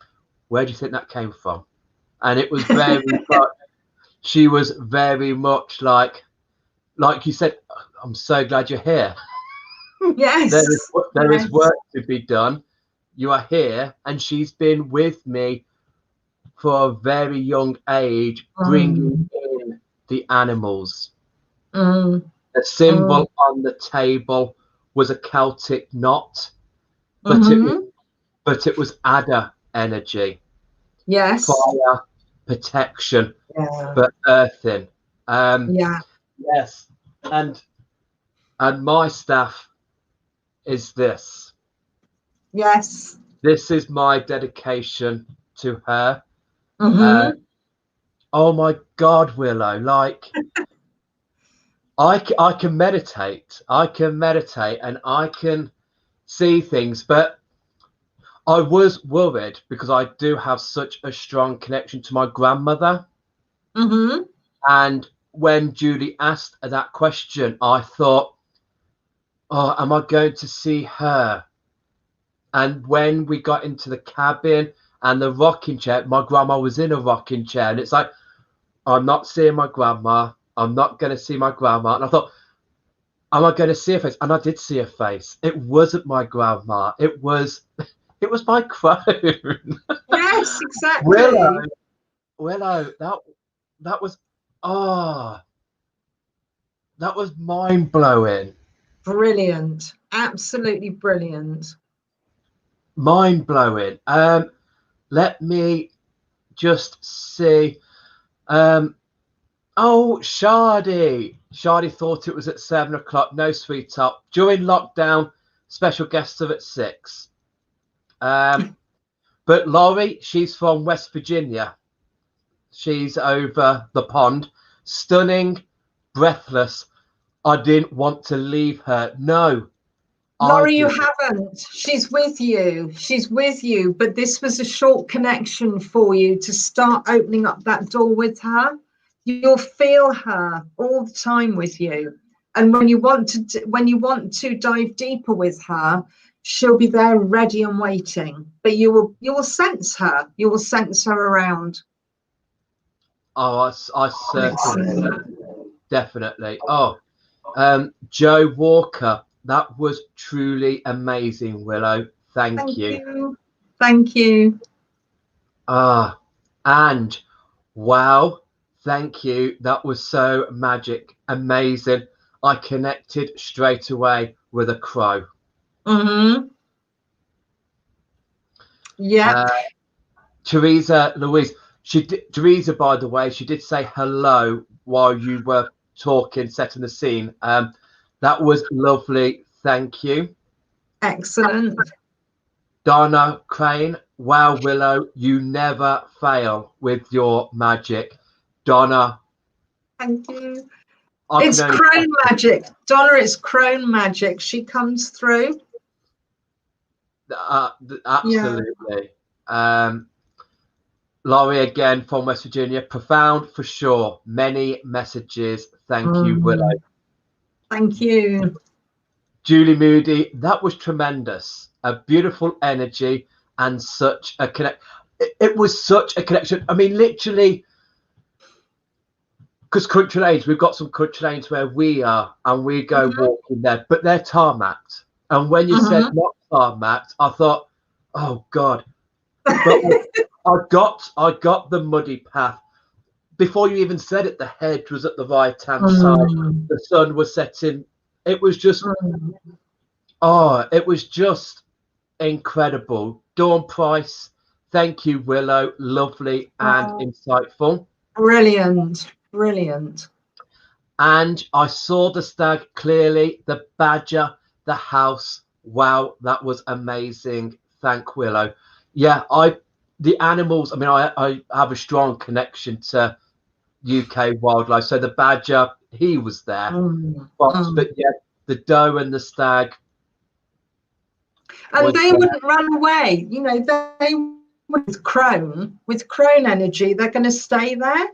where do you think that came from? And it was very much, she was very much like you said, I'm so glad you're here. Yes. There is work to be done. You are here, and she's been with me for a very young age, bringing in the animals. The symbol on the table was a Celtic knot, but it was adder energy. Yes. Fire, protection, but earthing. Yes, and my staff is this. Yes. This is my dedication to her. Oh my God, Willow! Like, I can meditate. I can meditate, and I can see things, but I was worried because I do have such a strong connection to my grandmother. And when Julie asked that question, I thought, oh, am I going to see her? And when we got into the cabin and the rocking chair, my grandma was in a rocking chair. And it's like, I'm not seeing my grandma. I'm not going to see my grandma. And I thought, am I going to see her face? And I did see her face. It wasn't my grandma. It was my crone. Yes, exactly. Willow, that was, that was mind blowing. Brilliant. Absolutely brilliant. Mind blowing. Let me just see. Oh, Shardy. Shardy thought it was at 7 o'clock. No, sweetheart. During lockdown, special guests are at 6. But Laurie, she's from West Virginia. She's over the pond. Stunning, breathless. I didn't want to leave her. No, Laurie, you haven't. She's with you. She's with you. But this was a short connection for you to start opening up that door with her. You'll feel her all the time with you. And when you want to dive deeper with her, she'll be there ready and waiting. But you will sense her. You will sense her around. Oh, I certainly, definitely. Oh, Joe Walker. That was truly amazing, Willow. Thank you. Thank you. And wow, thank you. That was so magic, amazing. I connected straight away with a crow. Yeah. Teresa Louise. Teresa, by the way, she did say hello while you were talking, setting the scene. That was lovely. Thank you. Excellent. Donna Crane. Wow, Willow, you never fail with your magic. Donna. Thank you. It's Crone magic. Donna, it's Crone magic. She comes through. Absolutely. Yeah. Laurie again from West Virginia. Profound for sure. Many messages. Thank you, Willow. Thank you. Julie Moody, that was tremendous. A beautiful energy and such a connect. It was such a connection. I mean, literally, because country lanes, we've got some country lanes where we are and we go walking there, but they're tarmacked. And when you said not tarmacked, I thought, oh God. But I got the muddy path. Before you even said it, the hedge was at the right-hand side. The sun was setting. It was just, it was just incredible. Dawn Price, thank you, Willow. Lovely and insightful. Brilliant, brilliant. And I saw the stag clearly, the badger, the house. Wow, that was amazing. Thank Willow. Yeah, the animals, I mean, I have a strong connection to UK wildlife. So the badger, he was there. But yeah, the doe and the stag. And they wouldn't run away. You know, they with Crone energy, they're going to stay there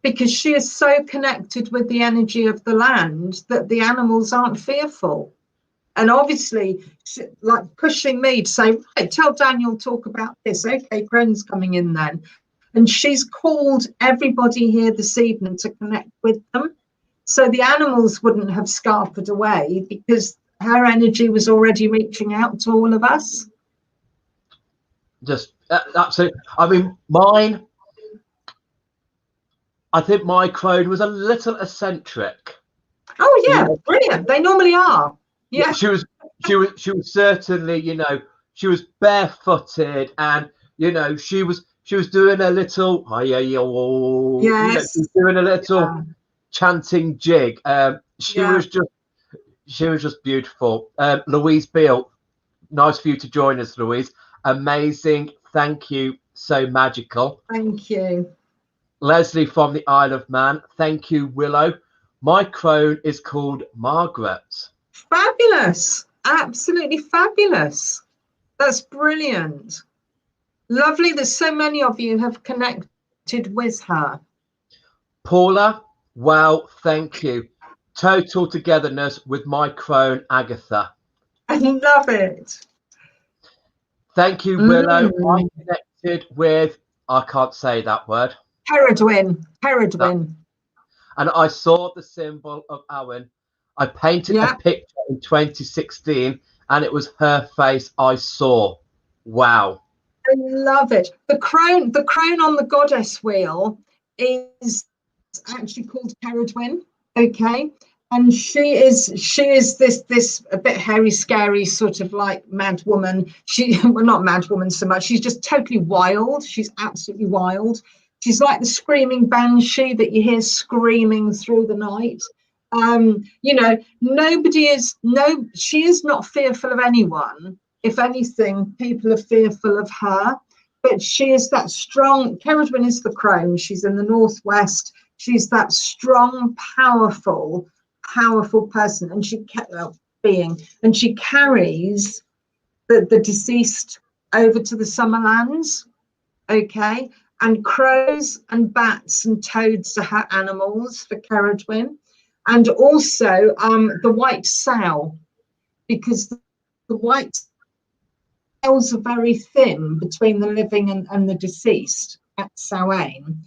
because she is so connected with the energy of the land that the animals aren't fearful. And obviously, like pushing me to say, right, tell Daniel, talk about this. Okay, Crone's coming in then. And she's called everybody here this evening to connect with them. So the animals wouldn't have scarpered away because her energy was already reaching out to all of us. Just absolutely. I mean, mine, I think my Crone was a little eccentric. Oh, yeah, brilliant. They normally are. Yeah, she was certainly, you know, she was barefooted, and you know, she was doing a little, she was doing a little chanting jig. She was just beautiful. Louise Beale, nice for you to join us, Louise. Amazing, thank you, so magical. Thank you. Leslie from the Isle of Man, thank you, Willow. My Crone is called Margaret. Fabulous, absolutely fabulous. That's brilliant. Lovely that so many of you have connected with her. Paula, wow, thank you. Total togetherness with my Crone, Agatha. I love it. Thank you, Willow. I connected with, I can't say that word. Peregrine. And I saw the symbol of Owen. I painted a picture in 2016 and it was her face I saw. Wow. I love it. The crone on the goddess wheel is actually called Peregrine. Okay. And she is this a bit hairy, scary sort of like mad woman. Well, not mad woman so much. She's just totally wild. She's absolutely wild. She's like the screaming banshee that you hear screaming through the night. You know, she is not fearful of anyone. If anything, people are fearful of her. But she is that strong. Cerridwen is the crone. She's in the northwest. She's that strong, powerful person, and she carries the deceased over to the Summerlands. Okay, and crows and bats and toads are her animals for Cerridwen, and also the white sow, because the white cells are very thin between the living and the deceased at Samhain.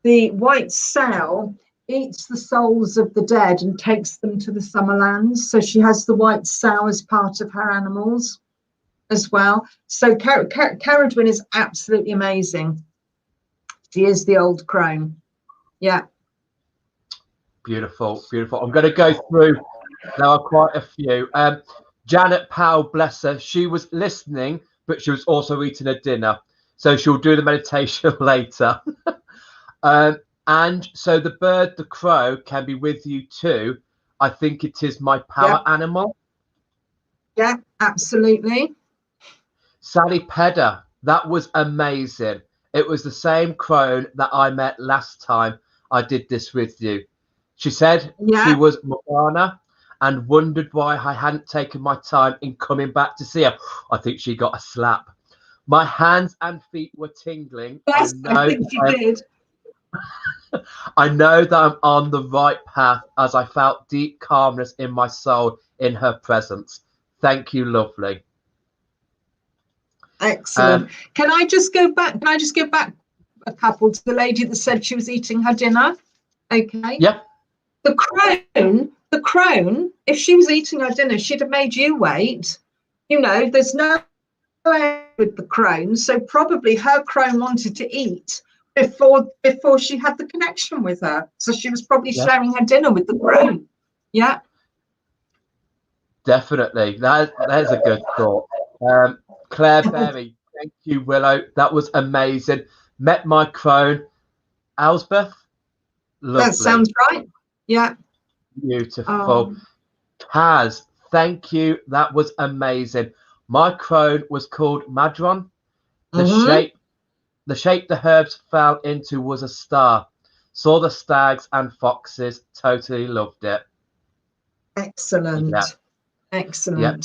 The white sow eats the souls of the dead and takes them to the Summerlands. So she has the white sow as part of her animals as well. So Cerridwen is absolutely amazing. She is the old crone. Yeah. Beautiful, beautiful. I'm going to go through. There are quite a few. Janet Powell, bless her, she was listening, but she was also eating her dinner. So she'll do the meditation later. And so the bird, the crow, can be with you too. I think it is my power animal. Yeah, absolutely. Sally Pedder, that was amazing. It was the same crone that I met last time I did this with you. She said she was Morgana and wondered why I hadn't taken my time in coming back to see her. I think she got a slap. My hands and feet were tingling. Yes, I think she did. I know that I'm on the right path as I felt deep calmness in my soul in her presence. Thank you, lovely. Excellent. Can I just go back a couple to the lady that said she was eating her dinner? Okay. Yeah. The crone, if she was eating her dinner, she'd have made you wait. You know, there's no way with the crone, so probably her crone wanted to eat before she had the connection with her. So she was probably sharing her dinner with the crone. Yeah. Definitely. There's a good thought. Claire Berry, thank you, Willow. That was amazing. Met my crone, Elsbeth. Lovely. That sounds right. Yeah. Beautiful. Kaz, thank you. That was amazing. My crone was called Madron. The shape the herbs fell into was a star. Saw the stags and foxes. Totally loved it. Excellent. Yeah. Excellent. Yeah.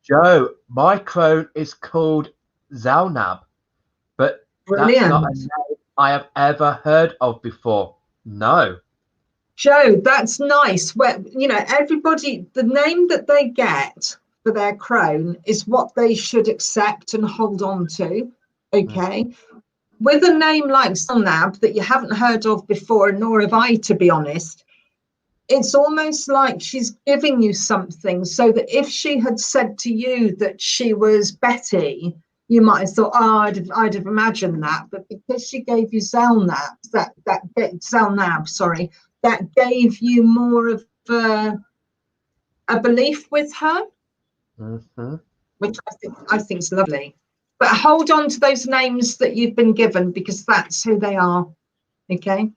Joe, my crone is called Zaunab, but that's not a name I have ever heard of before. No. Joe, that's nice. Well, you know, everybody, the name that they get for their crone is what they should accept and hold on to. Okay. With a name like Zaunab that you haven't heard of before, nor have I, to be honest, it's almost like she's giving you something, so that if she had said to you that she was Betty, you might have thought, oh, I'd have imagined that. But because she gave you Zaunab, that gave you more of a belief with her, which I think is lovely. But hold on to those names that you've been given, because that's who they are. Okay.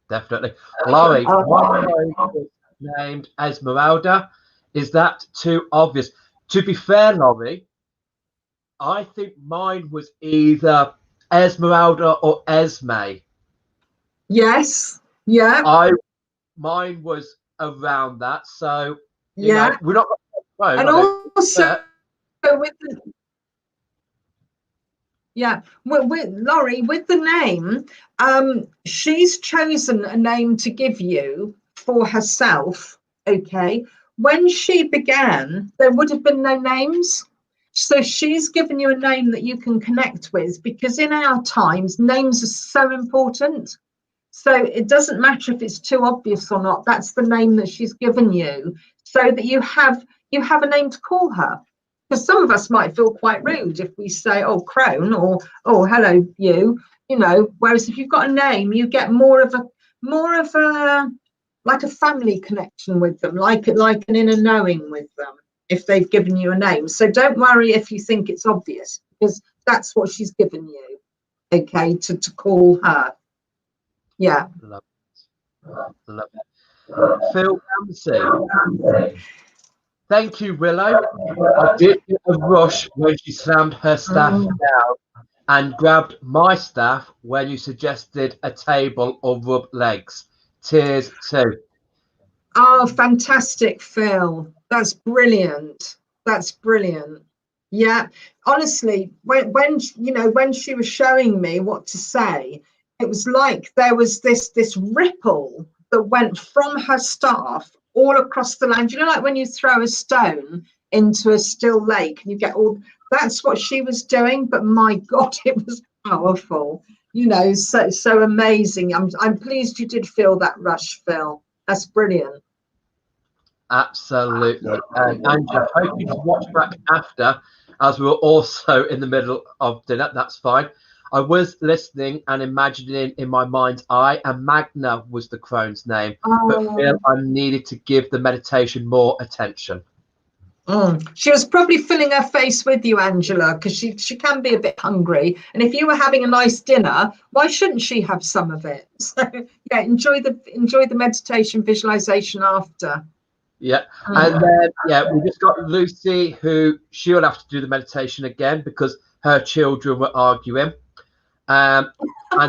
Definitely. Laurie, one is named Esmeralda. Is that too obvious? To be fair, Laurie, I think mine was either Esmeralda or Esme. Yes. Yeah. Mine was around that. So you know, we're not. And also with the, with Laurie, with the name, she's chosen a name to give you for herself. Okay. When she began, there would have been no names. So she's given you a name that you can connect with, because in our times, names are so important. So it doesn't matter if it's too obvious or not. That's the name that she's given you, so that you have a name to call her. Because some of us might feel quite rude if we say, oh, Crone, or oh, hello, you know. Whereas if you've got a name, you get more of a like a family connection with them, like an inner knowing with them, if they've given you a name. So don't worry if you think it's obvious, because that's what she's given you. Okay, to call her. Yeah. Love it. Love it. Phil Ramsey. Thank you, Willow. I did get a rush when she slammed her staff down and grabbed my staff when you suggested a table or rub legs. Tears too. Oh, fantastic, Phil. That's brilliant. That's brilliant. Yeah. Honestly, when you know, when she was showing me what to say, it was like there was this ripple that went from her staff all across the land. You know, like when you throw a stone into a still lake and you get all, that's what she was doing. But my God, it was powerful. You know, so amazing. I'm pleased you did feel that rush, Phil. That's brilliant. Absolutely. And Angela, hoping to watch back after, as we were also in the middle of dinner. That's fine. I was listening and imagining in my mind's eye, and Magna was the crone's name, but feel I needed to give the meditation more attention. She was probably filling her face with you, Angela, because she can be a bit hungry. And if you were having a nice dinner, why shouldn't she have some of it? So yeah, enjoy the meditation visualization after. Yeah, and then we just got Lucy, who she'll have to do the meditation again because her children were arguing. And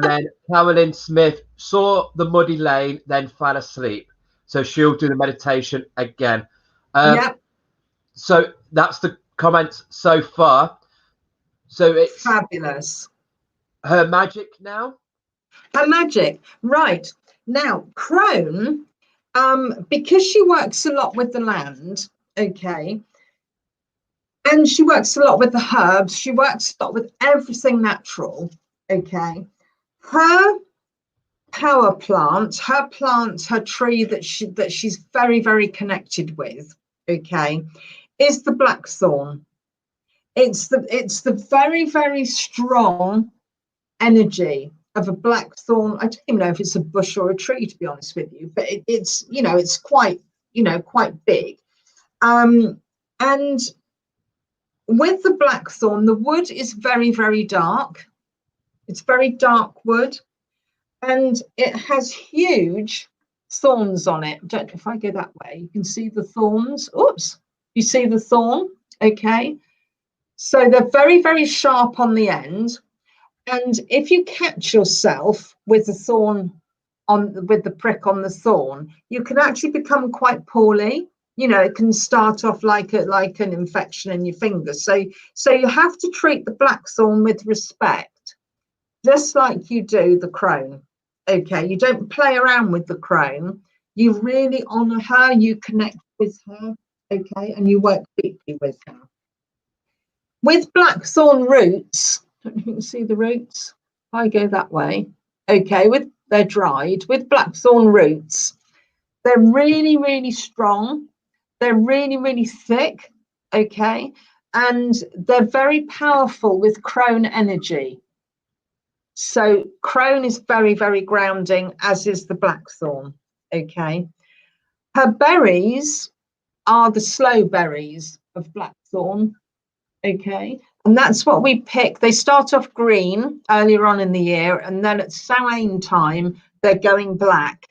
then Carolyn Smith saw the muddy lane, then fell asleep, so she'll do the meditation again. Yeah. So that's the comments so far. So it's fabulous. Her magic now. Her magic, right now, Crone. Because she works a lot with the land, okay, and she works a lot with the herbs, she works a lot with everything natural, okay. Her power plant, her tree that she's very, very connected with, okay, is the blackthorn. It's the very, very strong energy of a blackthorn. I don't even know if it's a bush or a tree, to be honest with you, but it's, you know, it's quite, you know, quite big. And with the blackthorn, the wood is very, very dark. It's very dark wood, and it has huge thorns on it. Don't know if I go that way, you can see the thorns. Oops, you see the thorn? Okay. So they're very, very sharp on the end. And if you catch yourself with the thorn with the prick on the thorn, you can actually become quite poorly. You know, it can start off like an infection in your finger. So you have to treat the blackthorn with respect, just like you do the crone. Okay, you don't play around with the crone. You really honor her, you connect with her, okay, and you work deeply with her. With blackthorn roots, don't know if you can see the roots. I go that way. Okay, they're dried. With blackthorn roots, they're really, really strong. They're really, really thick. Okay, and they're very powerful with crone energy. So crone is very, very grounding, as is the blackthorn. Okay, her berries are the slow berries of blackthorn. Okay, and that's what we pick. They start off green earlier on in the year, and then at Samhain time, they're going black.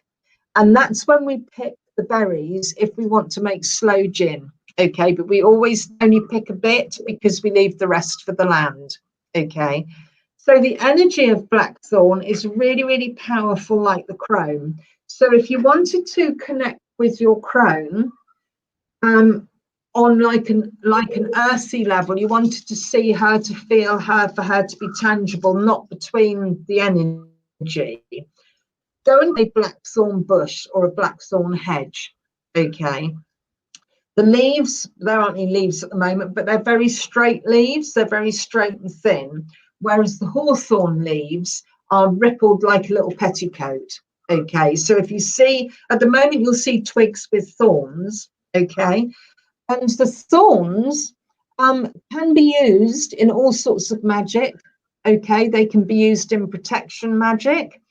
And that's when we pick the berries if we want to make slow gin. Okay, but we always only pick a bit because we leave the rest for the land. Okay, so the energy of blackthorn is really, really powerful, like the crone. So if you wanted to connect with your crone, on like an earthy level, you wanted to see her, to feel her, for her to be tangible, not between the energy, go and a blackthorn bush or a blackthorn hedge. Okay, the leaves, there aren't any leaves at the moment, but they're very straight leaves, they're very straight and thin, whereas the hawthorn leaves are rippled like a little petticoat. Okay, so if you see at the moment, you'll see twigs with thorns. Okay, and the thorns can be used in all sorts of magic. Okay, they can be used in protection magic.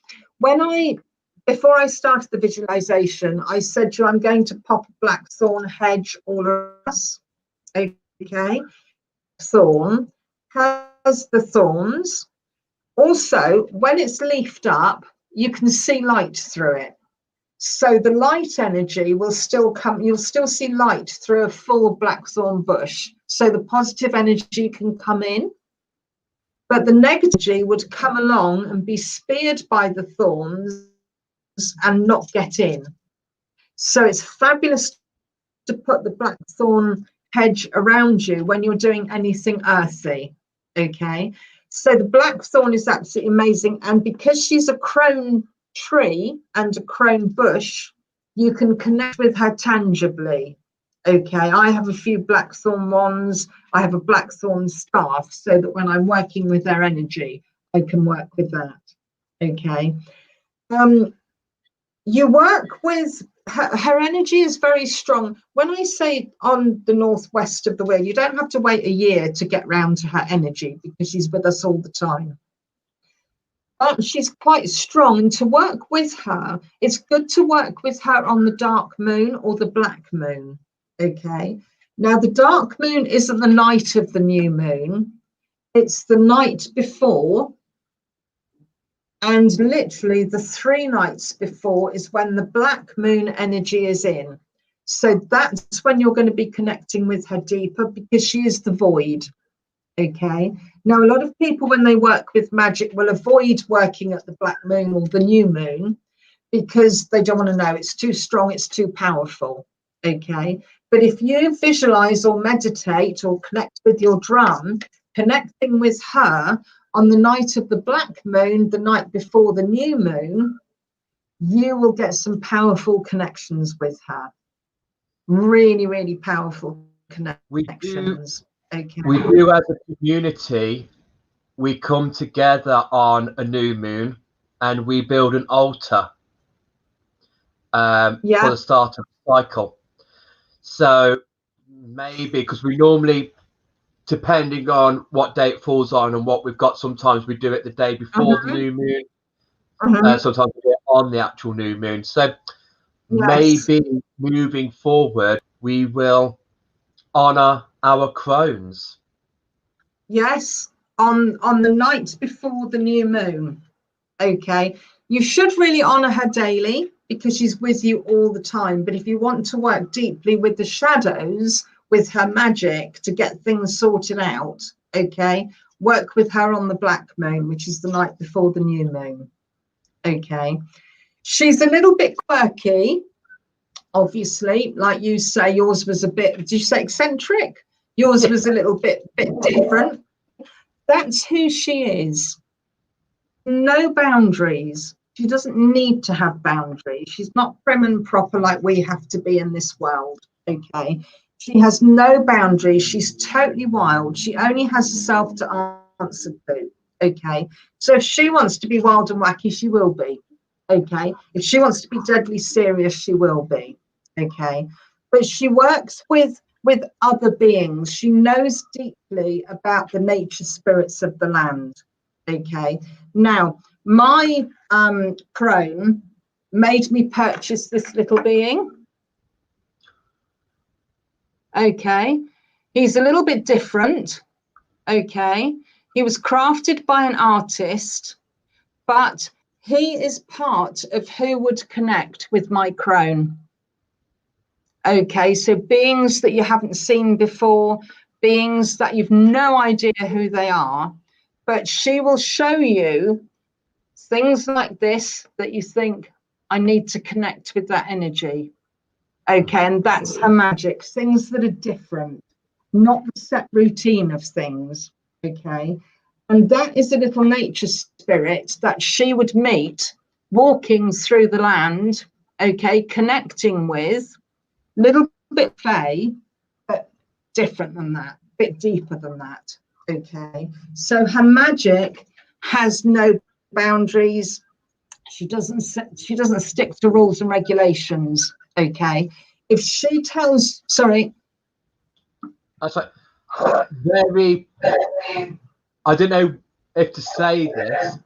Before I started the visualization, I said to you, I'm going to pop a blackthorn hedge all across. Okay, thorn has the thorns. Also, when it's leafed up, you can see light through it. So the light energy will still come, you'll still see light through a full blackthorn bush. So the positive energy can come in, but the negative energy would come along and be speared by the thorns and not get in. So it's fabulous to put the blackthorn hedge around you when you're doing anything earthy. Okay, so the blackthorn is absolutely amazing, and because she's a crone tree and a crone bush, you can connect with her tangibly. Okay, I have a few blackthorn wands, I have a blackthorn staff, so that when I'm working with their energy, I can work with that. Okay, you work with her energy is very strong. When I say on the northwest of the wheel, you don't have to wait a year to get round to her energy, because she's with us all the time. But she's quite strong, and to work with her, it's good to work with her on the dark moon or the black moon. Okay, now the dark moon isn't the night of the new moon, it's the night before, and literally the 3 nights before is when the black moon energy is in. So that's when you're going to be connecting with her deeper, because she is the void. Okay, now a lot of people, when they work with magic, will avoid working at the black moon or the new moon, because they don't want to know, it's too strong, it's too powerful. Okay, but if you visualize or meditate or connect with your drum, connecting with her on the night of the black moon, the night before the new moon, you will get some powerful connections with her. Really, really powerful connections. Okay. We do as a community, we come together on a new moon and we build an altar for the start of the cycle. So maybe, because we normally, depending on what day it falls on and what we've got, sometimes we do it the day before the new moon. Sometimes we do it on the actual new moon. So maybe moving forward, we will honor our crones. Yes, on the night before the new moon. Okay, you should really honor her daily, because she's with you all the time. But if you want to work deeply with the shadows, with her magic, to get things sorted out, okay, work with her on the black moon, which is the night before the new moon. Okay, she's a little bit quirky, obviously, like you say. Yours was a bit, did you say eccentric? Yours was a little bit different. That's who she is. No boundaries. She doesn't need to have boundaries. She's not prim and proper like we have to be in this world. Okay, she has no boundaries. She's totally wild. She only has herself to answer to. Okay, so if she wants to be wild and wacky, she will be. Okay, if she wants to be deadly serious, she will be. Okay, but she works with other beings. She knows deeply about the nature spirits of the land. Okay, now my crone made me purchase this little being. Okay, he's a little bit different. Okay, he was crafted by an artist, but he is part of who would connect with my crone. Okay, so beings that you haven't seen before, beings that you've no idea who they are, but she will show you things like this that you think, I need to connect with that energy. Okay, and that's her magic, things that are different, not the set routine of things. Okay, and that is a little nature spirit that she would meet walking through the land. Okay, connecting with, little bit play, but different than that, a bit deeper than that. Okay, so her magic has no boundaries. She doesn't stick to rules and regulations. Okay, if she tells, sorry, That's like very, I don't know if to say this,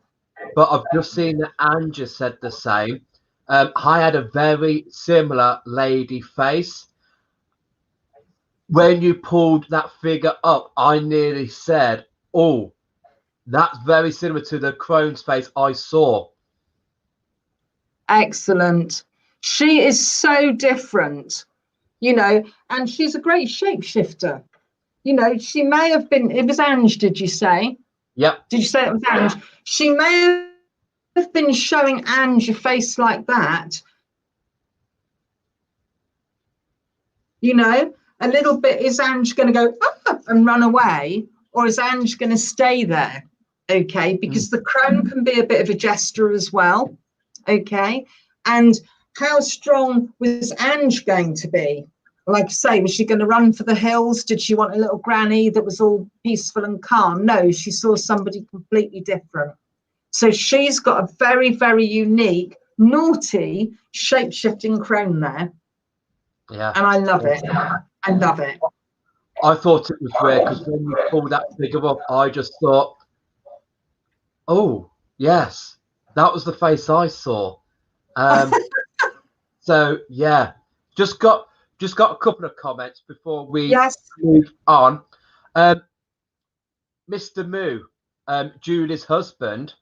but I've just seen that Anja said the same. I had a very similar lady face. When you pulled that figure up, I nearly said, oh, that's very similar to the crone's face I saw. Excellent. She is so different, you know, and she's a great shapeshifter. You know, she may have been, it was Ange, did you say? Yep. Did you say it was Ange? She may have been showing Ange a face like that, you know, a little bit. Is Ange going to go and run away, or is Ange going to stay there? Okay, because the crone can be a bit of a jester as well. Okay, and how strong was Ange going to be? Like I say, was she going to run for the hills? Did she want a little granny that was all peaceful and calm? No, she saw somebody completely different. So she's got a very, very unique, naughty, shape-shifting crone there. Yeah. And I love it. I love it. I thought it was rare because when you pulled that figure up, I just thought, oh, yes, that was the face I saw. So, yeah, just got a couple of comments before we move on. Mr. Moo, Julie's husband,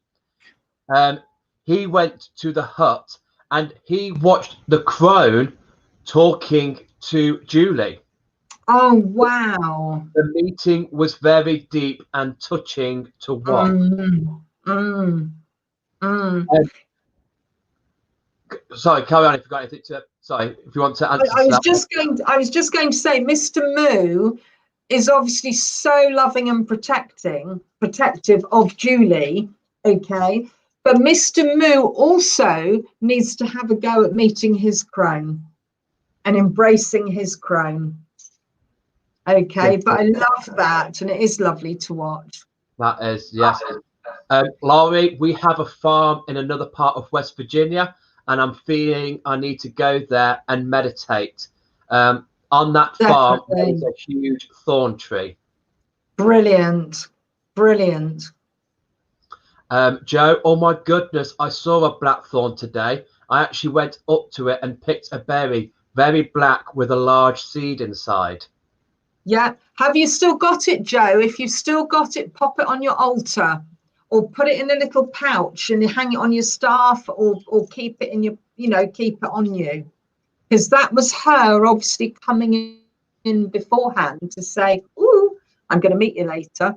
he went to the hut and he watched the crone talking to Julie. Oh, wow. The meeting was very deep and touching to watch. Sorry, carry on if you've got anything to. Sorry, if you want to answer. I was just going to say, Mr. Moo is obviously so loving and protective of Julie. Okay, but Mr. Moo also needs to have a go at meeting his crone and embracing his crone. Okay, but I love that, and it is lovely to watch. That is, yes. Laurie, we have a farm in another part of West Virginia, and I'm feeling I need to go there and meditate. On that farm, there's a huge thorn tree. Brilliant, brilliant. Joe, oh my goodness, I saw a blackthorn today. I actually went up to it and picked a berry, very black with a large seed inside. Yeah. Have you still got it, Joe? If you've still got it, pop it on your altar or put it in a little pouch and you hang it on your staff or keep it in your, keep it on you. Because that was her obviously coming in beforehand to say, ooh, I'm going to meet you later,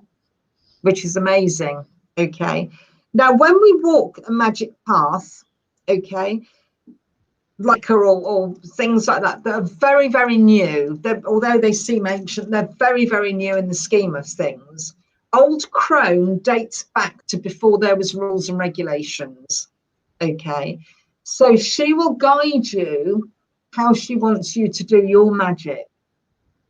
which is amazing. Okay. Now, when we walk a magic path, okay, like or things like that are very, very new. Although they seem ancient, they're very, very new in the scheme of things. Old Crone dates back to before there was rules and regulations. Okay, so she will guide you how she wants you to do your magic.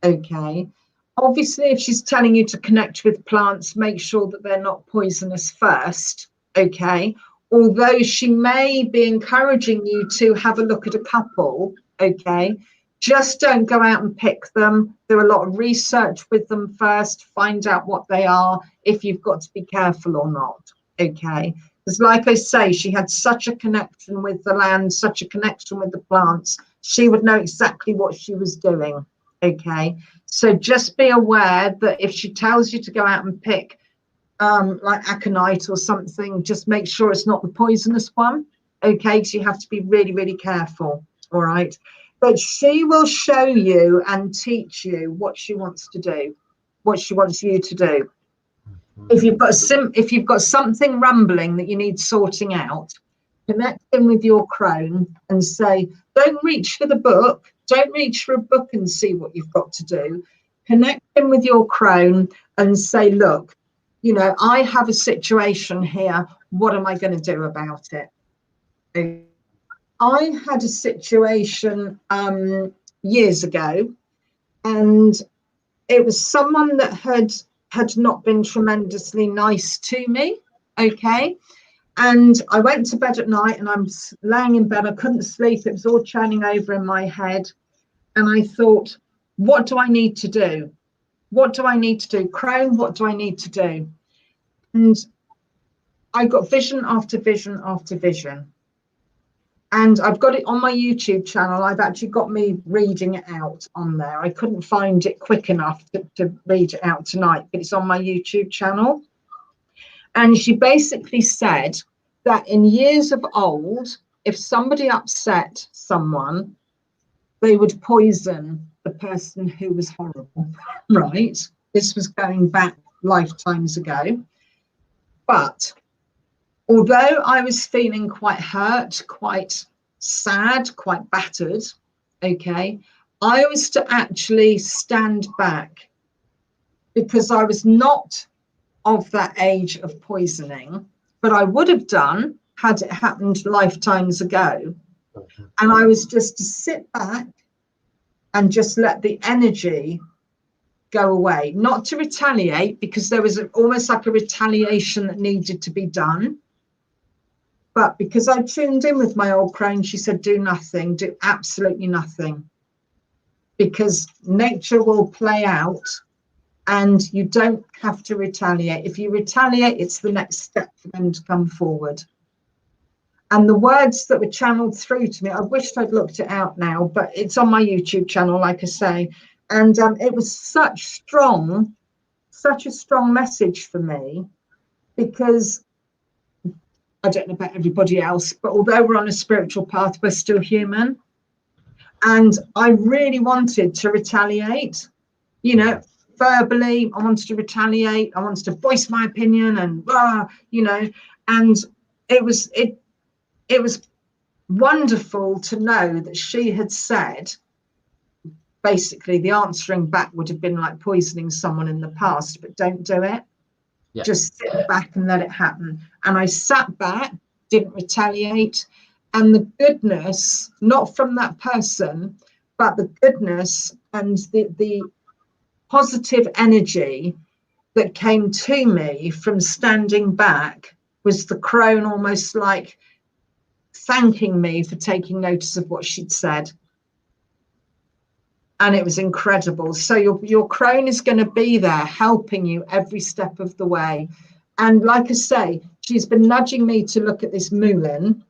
Okay, obviously, if she's telling you to connect with plants, make sure that they're not poisonous first. Okay. Although she may be encouraging you to have a look at a couple, okay, just don't go out and pick them. Do a lot of research with them first, find out what they are, if you've got to be careful or not, okay? Because like I say, she had such a connection with the land, such a connection with the plants. She would know exactly what she was doing, okay? So just be aware that if she tells you to go out and pick like aconite or something, just make sure it's not the poisonous one, okay? So you have to be really, really careful, all right? But she will show you and teach you what she wants to do, what she wants you to do. If you've got something rumbling that you need sorting out, connect in with your crone and say, don't reach for the book, don't reach for a book and see what you've got to do. Connect in with your crone and say, look, I have a situation here. What am I going to do about it? I had a situation years ago, and it was someone that had not been tremendously nice to me. Okay. And I went to bed at night and I'm laying in bed. I couldn't sleep. It was all churning over in my head. And I thought, what do I need to do? What do I need to do? Crone, what do I need to do? And I got vision after vision after vision. And I've got it on my YouTube channel. I've actually got me reading it out on there. I couldn't find it quick enough to read it out tonight, but it's on my YouTube channel. And she basically said that in years of old, if somebody upset someone, they would poison the person who was horrible, right? This was going back lifetimes ago. But although I was feeling quite hurt, quite sad, quite battered, okay, I was to actually stand back, because I was not of that age of poisoning, but I would have done had it happened lifetimes ago. And I was just to sit back and just let the energy go away, not to retaliate, because there was almost like a retaliation that needed to be done. But because I tuned in with my old crone, she said, do nothing, do absolutely nothing, because nature will play out and you don't have to retaliate. If you retaliate, it's the next step for them to come forward. And the words that were channeled through to me, I wished I'd looked it out now, but it's on my YouTube channel, like I say. And it was such a strong message for me, because I don't know about everybody else, but although we're on a spiritual path, we're still human. And I really wanted to retaliate, you know, verbally. I wanted to retaliate. I wanted to voice my opinion and, you know, and it was wonderful to know that she had said, basically the answering back would have been like poisoning someone in the past, but don't do it. Yeah. Just sit back and let it happen. And I sat back, didn't retaliate. And the goodness, not from that person, but the goodness and the positive energy that came to me from standing back was the crone almost like thanking me for taking notice of what she'd said. And it was incredible. So your crone is going to be there helping you every step of the way. And like I say, she's been nudging me to look at this moulin.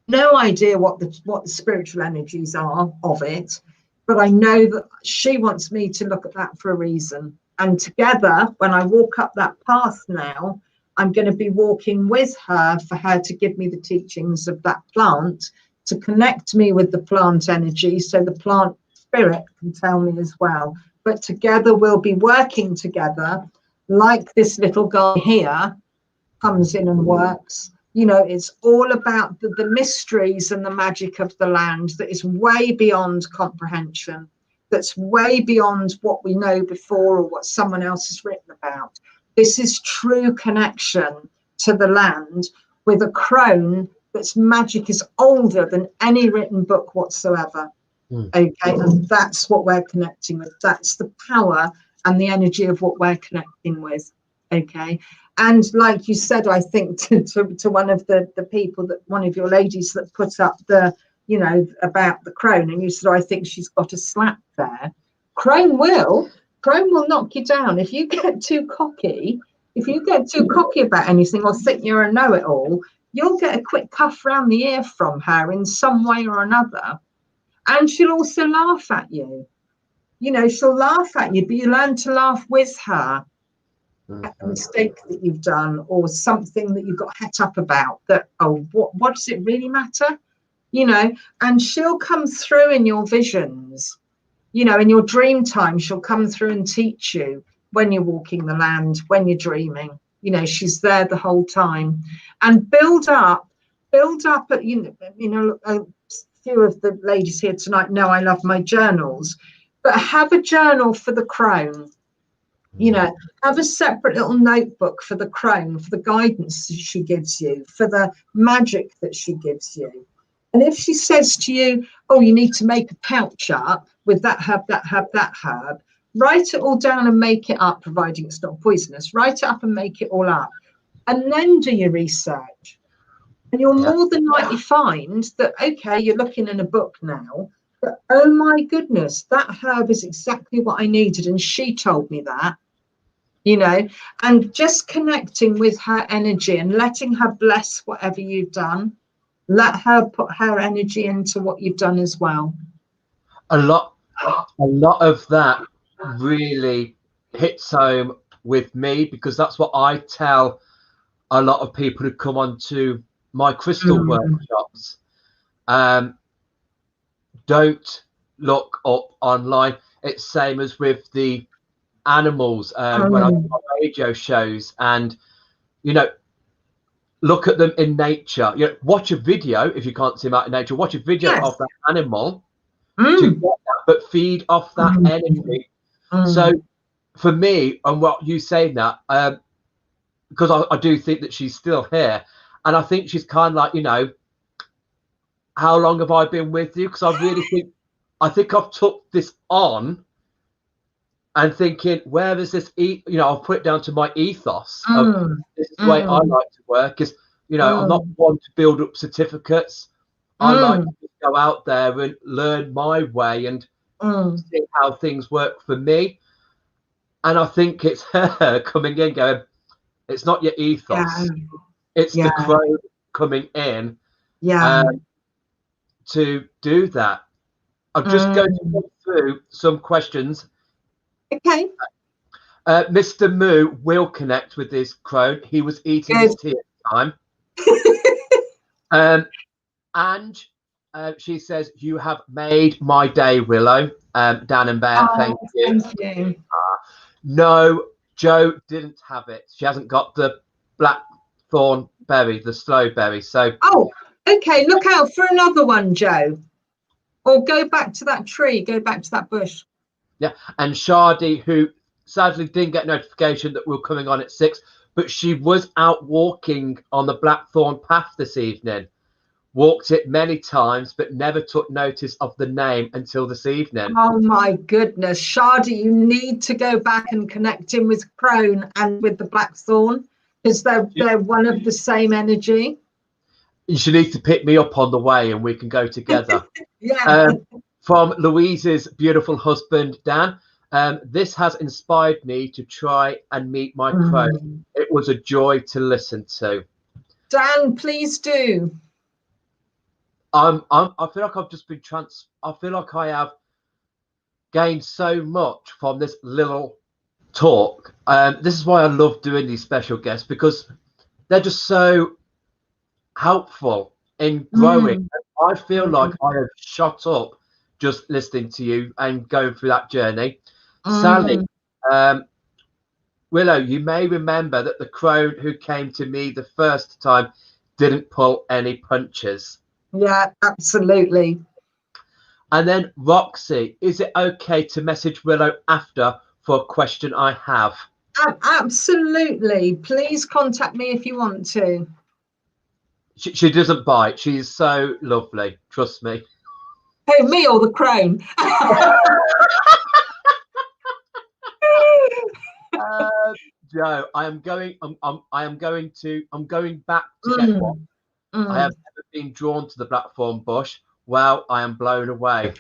No idea what the spiritual energies are of it, but I know that she wants me to look at that for a reason. And together, when I walk up that path now, I'm going to be walking with her for her to give me the teachings of that plant, to connect me with the plant energy, so the plant spirit can tell me as well. But together we'll be working together, like this little guy here comes in and works. You know, it's all about the mysteries and the magic of the land that is way beyond comprehension, that's way beyond what we know before or what someone else has written about. This is true connection to the land with a crone that's magic is older than any written book whatsoever. Okay, and that's what we're connecting with. That's the power and the energy of what we're connecting with. Okay, and like you said, I think to one of the people, that one of your ladies that put up the, you know, about the crone, and you said, I think she's got a slap there. Crone will knock you down if you get too cocky. If you get too cocky about anything or think you're a know-it-all, you'll get a quick cuff round the ear from her in some way or another. And she'll also laugh at you. You know, she'll laugh at you, but you learn to laugh with her at a mistake that you've done or something that you got het up about, that, oh, what does it really matter? You know, and she'll come through in your visions. You know, in your dream time, she'll come through and teach you when you're walking the land, when you're dreaming. You know, she's there the whole time. And build up at, you know, a few of the ladies here tonight know I love my journals, but have a journal for the crone. You know, have a separate little notebook for the crone, for the guidance that she gives you, for the magic that she gives you. And if she says to you, oh, you need to make a pouch up with that herb, that herb, that herb, write it all down and make it up, providing it's not poisonous. Write it up and make it all up. And then do your research. And you'll more than likely find that, okay, you're looking in a book now, but oh my goodness, that herb is exactly what I needed. And she told me that, you know, and just connecting with her energy and letting her bless whatever you've done. Let her put her energy into what you've done as well. A lot of that really hits home with me, because that's what I tell a lot of people who come onto my crystal workshops. Don't look up online. It's same as with the animals when I do my radio shows, and look at them in nature. Watch a video if you can't see them out in nature. Watch a video of that animal to get that, but feed off that energy. So for me, and what you say that, because I do think that she's still here, and I think she's kind of like, how long have I been with you? Because I really think I've took this on and thinking, where is this? I'll put it down to my ethos of this is the way I like to work. Is I'm not one to build up certificates. I like to go out there and learn my way and see how things work for me. And I think it's her coming in, going, it's not your ethos. It's the Crone coming in to do that. I'm just going to go through some questions. Okay. Mr. Moo will connect with this Crone. He was eating his tea at the time. And she says, you have made my day, Willow. Dan and Bear, thank you. Thank you. No, Joe didn't have it. She hasn't got the blackthorn berry, the slow berry. So okay, look out for another one, Joe. Or go back to that tree, go back to that bush. Yeah, and Shardy, who sadly didn't get notification that we were coming on at 6, but she was out walking on the blackthorn path this evening. Walked it many times, but never took notice of the name until this evening. Oh my goodness, Shardy, you need to go back and connect in with Crone and with the blackthorn, because they're one of the same energy. She needs to pick me up on the way and we can go together. Yeah. From Louise's beautiful husband, Dan, this has inspired me to try and meet my Crone. It was a joy to listen to. Dan, please do. I feel like I've just been I feel like I have gained so much from this little talk. This is why I love doing these special guests, because they're just so helpful in growing. I feel like I have shot up just listening to you and going through that journey. Sally, Willow, you may remember that the Crone who came to me the first time didn't pull any punches. Yeah, absolutely. And then Roxy, is it okay to message Willow after for a question I have? Absolutely. Please contact me if you want to. She doesn't bite. She's so lovely. Trust me. Who, me or the Crone? Joe, I'm going back to get one. I have never been drawn to the blackthorn bush. Well, I am blown away.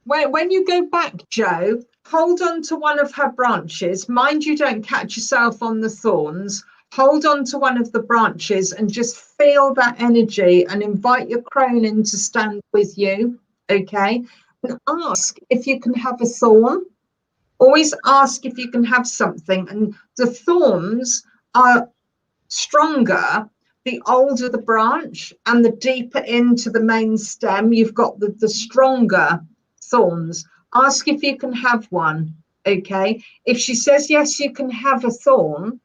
When you go back, Joe, hold on to one of her branches. Mind you don't catch yourself on the thorns. Hold on to one of the branches and just feel that energy and invite your Crone in to stand with you, okay? And ask if you can have a thorn. Always ask if you can have something. And the thorns are stronger the older the branch and the deeper into the main stem. You've got the stronger thorns. Ask if you can have one, okay? If she says yes, you can have a thorn,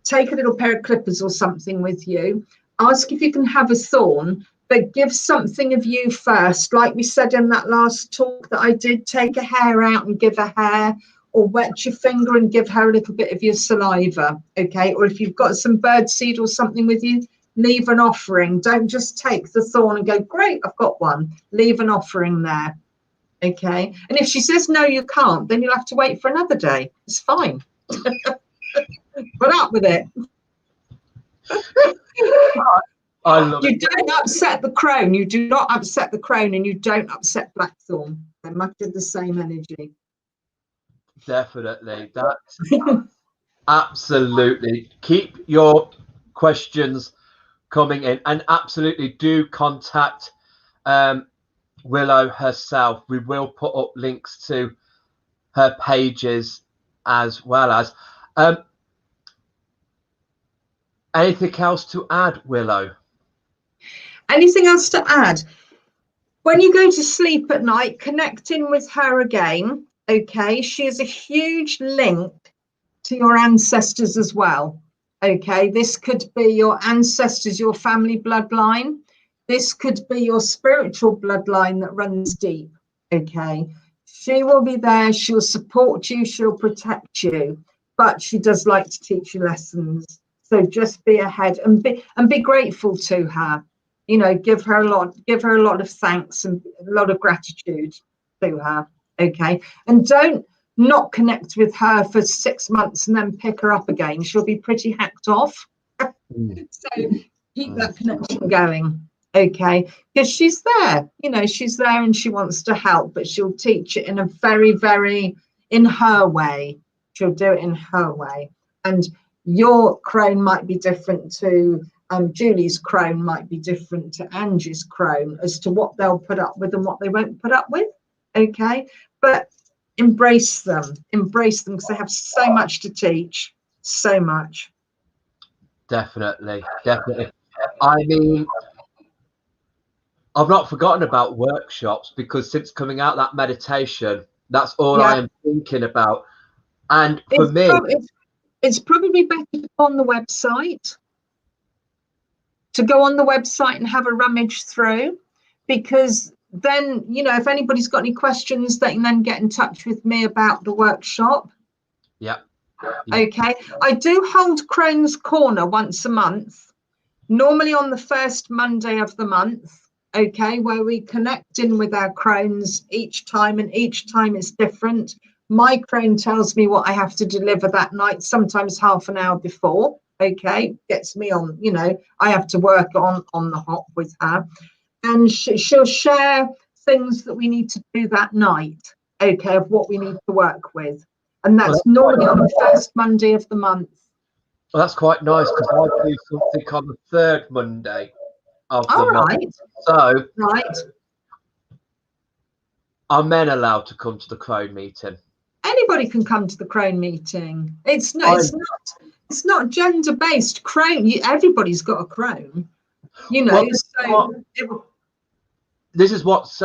take a little pair of clippers or something with you. Ask if you can have a thorn, but give something of you first. Like we said in that last talk that I did, take a hair out and give a hair, or wet your finger and give her a little bit of your saliva, okay? Or if you've got some birdseed or something with you, leave an offering. Don't just take the thorn and go, great, I've got one. Leave an offering there, okay? And if she says, no, you can't, then you'll have to wait for another day. It's fine. Put up with it. I love you don't upset the Crone. You do not upset the Crone, and you don't upset Blackthorn. They're much of the same energy. Definitely. That's absolutely. Keep your questions coming in, and absolutely do contact Willow herself. We will put up links to her pages as well as anything else to add, Willow? Anything else to add? When you go to sleep at night, connecting with her again, okay? She is a huge link to your ancestors as well, okay? This could be your ancestors, your family bloodline. This could be your spiritual bloodline that runs deep, okay? She will be there. She'll support you. She'll protect you, but she does like to teach you lessons. So just be ahead and be grateful to her. You know, give her a lot of thanks and a lot of gratitude to her, okay? And don't not connect with her for 6 months and then pick her up again. She'll be pretty hacked off. So keep that connection going, okay? Because she's there, you know, she's there and she wants to help, but she'll teach it in a very, very, in her way. She'll do it in her way. And your crone might be different to Julie's crone, might be different to Angie's crone as to what they'll put up with and what they won't put up with, okay? But embrace them because they have so much to teach, so much. Definitely. I mean, I've not forgotten about workshops, because since coming out that meditation, that's all I am thinking about. And for it's probably better to go on the website, and have a rummage through, because then, you know, if anybody's got any questions, they can then get in touch with me about the workshop. Yeah. Okay. I do hold Crone's Corner once a month, normally on the first Monday of the month, okay, where we connect in with our crones each time, and each time is different. My crone tells me what I have to deliver that night, sometimes half an hour before, okay, gets me on, you know, I have to work on the hop with her, and she'll share things that we need to do that night, okay, of what we need to work with. And that's normally on the first Monday of the month. Well, that's quite nice, because I do something on the third Monday of the month. So are men allowed to come to the crone meeting? Anybody can come to the crone meeting. It's not gender based. Crone, everybody's got a crone, you know. Well, this is what's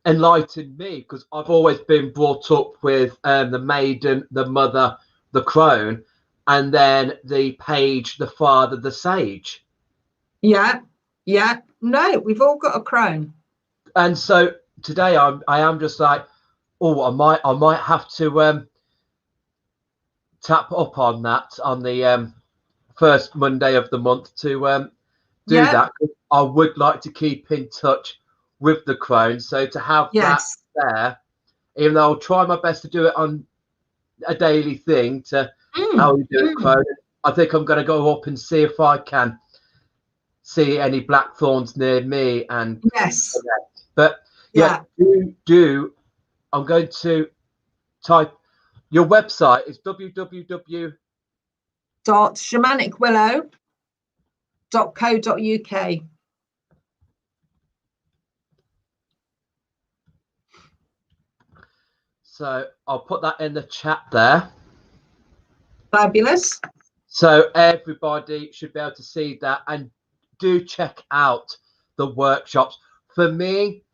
enlightened me, because I've always been brought up with the maiden, the mother, the crone, and then the page, the father, the sage. Yeah. No, we've all got a crone. And so today I am just like, oh, I might have to tap up on that on the first Monday of the month to do that. I would like to keep in touch with the crone, so to have that there, even though I'll try my best to do it on a daily thing, to how we do it, crone. I think I'm going to go up and see if I can see any blackthorns near me, and but I'm going to type your website is www.shamanicwillow.co.uk. So I'll put that in the chat there. Fabulous. So everybody should be able to see that, and do check out the workshops. For me,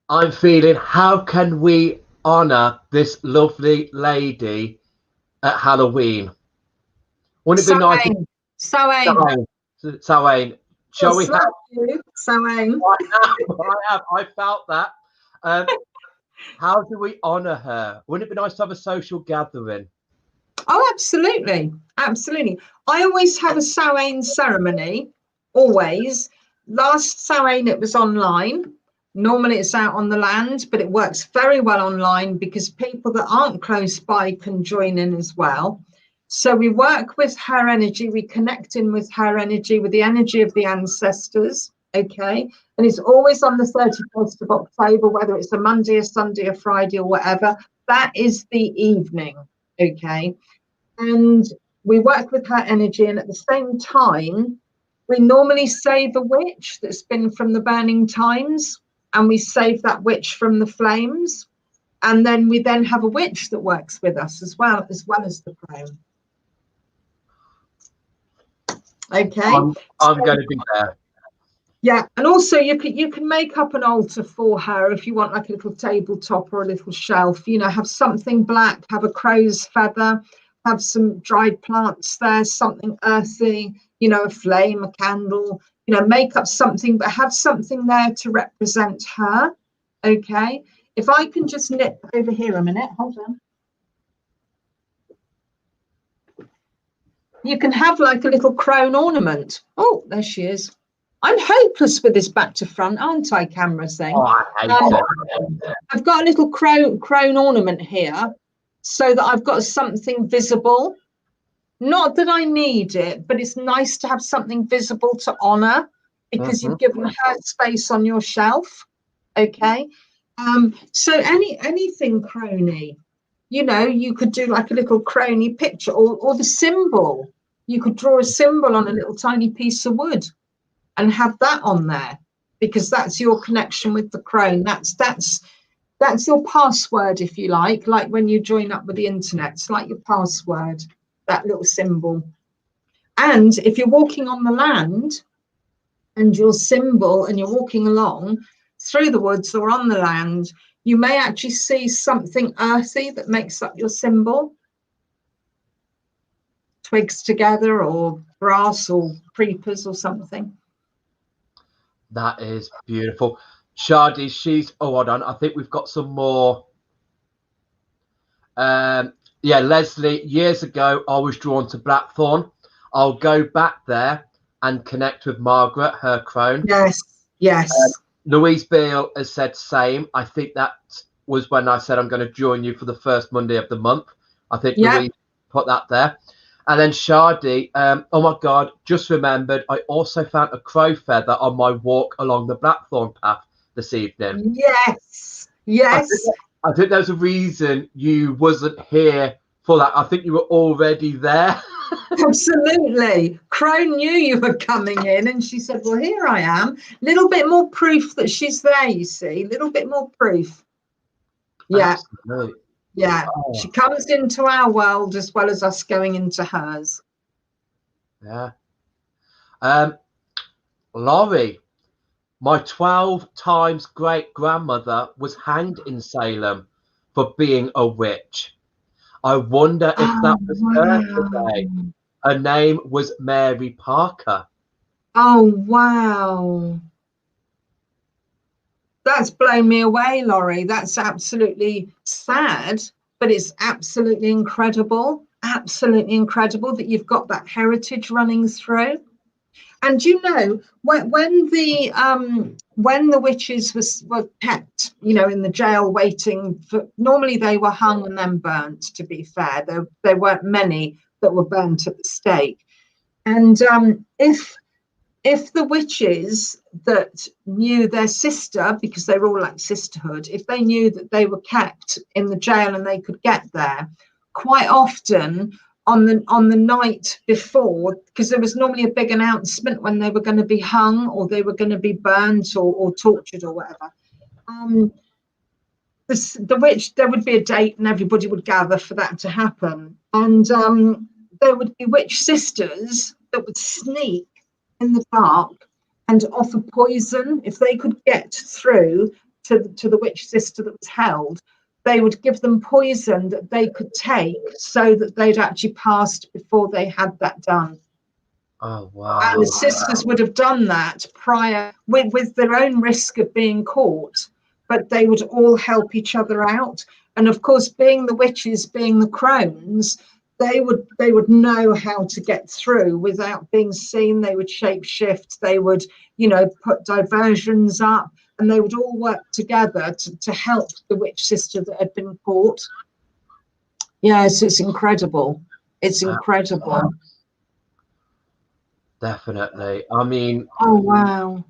I'm feeling, how can we honor this lovely lady at Halloween? Wouldn't it be nice? Samhain. Shall we have? Samhain. I felt that. How do we honor her? Wouldn't it be nice to have a social gathering? Oh, absolutely. Absolutely. I always have a Samhain ceremony, always. Last Samhain, it was online. Normally it's out on the land, but it works very well online, because people that aren't close by can join in as well. So we work with her energy, we connect in with her energy, with the energy of the ancestors, okay? And it's always on the 31st of October, whether it's a Monday, a Sunday, a Friday, or whatever. That is the evening, okay? And we work with her energy, and at the same time, we normally save a witch that's been from the burning times, and we save that witch from the flames, and then we have a witch that works with us as well as the crone. Okay, I'm going to be there. Yeah, and also you can make up an altar for her if you want, like a little tabletop or a little shelf. You know, have something black, have a crow's feather, have some dried plants there, something earthy. You know, a flame, a candle. You know, make up something, but have something there to represent her. Okay. If I can just nip over here a minute, hold on. You can have like a little crone ornament. Oh, there she is. I'm hopeless with this back to front, aren't I, camera thing? Oh, I hate it. I've got a little crone ornament here so that I've got something visible. Not that I need it, but it's nice to have something visible to honour because you've given her space on your shelf. Okay. So anything crony, you know, you could do like a little crony picture or the symbol. You could draw a symbol on a little tiny piece of wood and have that on there because that's your connection with the crone. That's your password, if you like when you join up with the internet. It's like your password, that little symbol. And if you're walking on the land and your symbol and you're walking along through the woods or on the land, you may actually see something earthy that makes up your symbol. Twigs together or grass or creepers or something. That is beautiful. Shadi, she's, oh, hold on. I think we've got some more. Yeah, Leslie, years ago, I was drawn to Blackthorn. I'll go back there and connect with Margaret, her crone. Yes, yes. Louise Beale has said same. I think that was when I said I'm going to join you for the first Monday of the month. I think Louise put that there. And then Shadi, oh my God, just remembered, I also found a crow feather on my walk along the Blackthorn path this evening. Yes, yes. I think there's a reason you wasn't here for that. I think you were already there. Absolutely. Crone knew you were coming in and she said, well, here I am. Little bit more proof that she's there, you see. Little bit more proof. Yeah. Absolutely. Yeah. Oh. She comes into our world as well as us going into hers. Yeah. Laurie, my 12 times great grandmother was hanged in Salem for being a witch. I wonder if that was her today. Her name was Mary Parker. Oh, wow. That's blown me away, Laurie. That's absolutely sad, but it's absolutely incredible. Absolutely incredible that you've got that heritage running through. And you know, when the witches were kept, you know, in the jail waiting for, normally they were hung and then burnt, to be fair. There weren't many that were burnt at the stake. And if the witches that knew their sister, because they were all like sisterhood, if they knew that they were kept in the jail and they could get there, quite often on the night before, because there was normally a big announcement when they were going to be hung or they were going to be burnt or tortured or whatever. The witch, there would be a date and everybody would gather for that to happen. And there would be witch sisters that would sneak in the dark and offer poison. If they could get through to the witch sister that was held, they would give them poison that they could take so that they'd actually passed before they had that done. Oh, wow. And the sisters would have done that prior with their own risk of being caught, but they would all help each other out. And of course, being the witches, being the crones, they would know how to get through without being seen. They would shape shift. They would, you know, put diversions up, and they would all work together to help the witch sister that had been caught. Yes, it's incredible. It's incredible. Definitely. I mean, oh wow.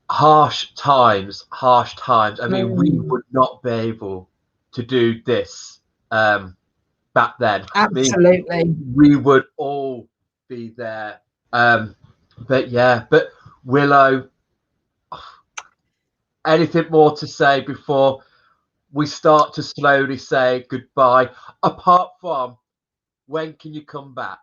Harsh times. I mean, we would not be able to do this back then. Absolutely. I mean, we would all be there. But yeah, but Willow, anything more to say before we start to slowly say goodbye, apart from when can you come back?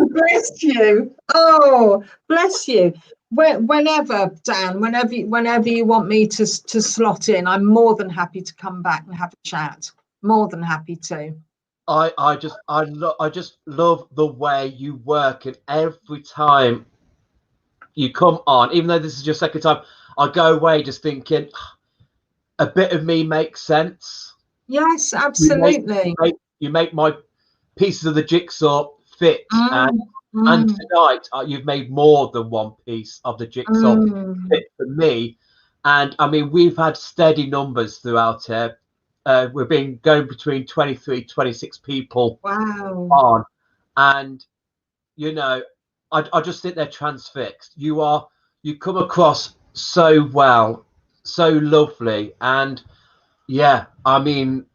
Bless you. Oh, bless you. Whenever, Dan, whenever you want me to slot in, I'm more than happy to come back and have a chat. More than happy to. I just love the way you work, and every time you come on, even though this is your second time, I go away just thinking a bit of me makes sense. Yes, absolutely. You make my pieces of the jigsaw fit, and tonight you've made more than one piece of the jigsaw fit for me. And I mean, we've had steady numbers throughout here. We've been going between 23, 26 people on, and you know, I just think they're transfixed. You come across so well, so lovely, and yeah, I mean,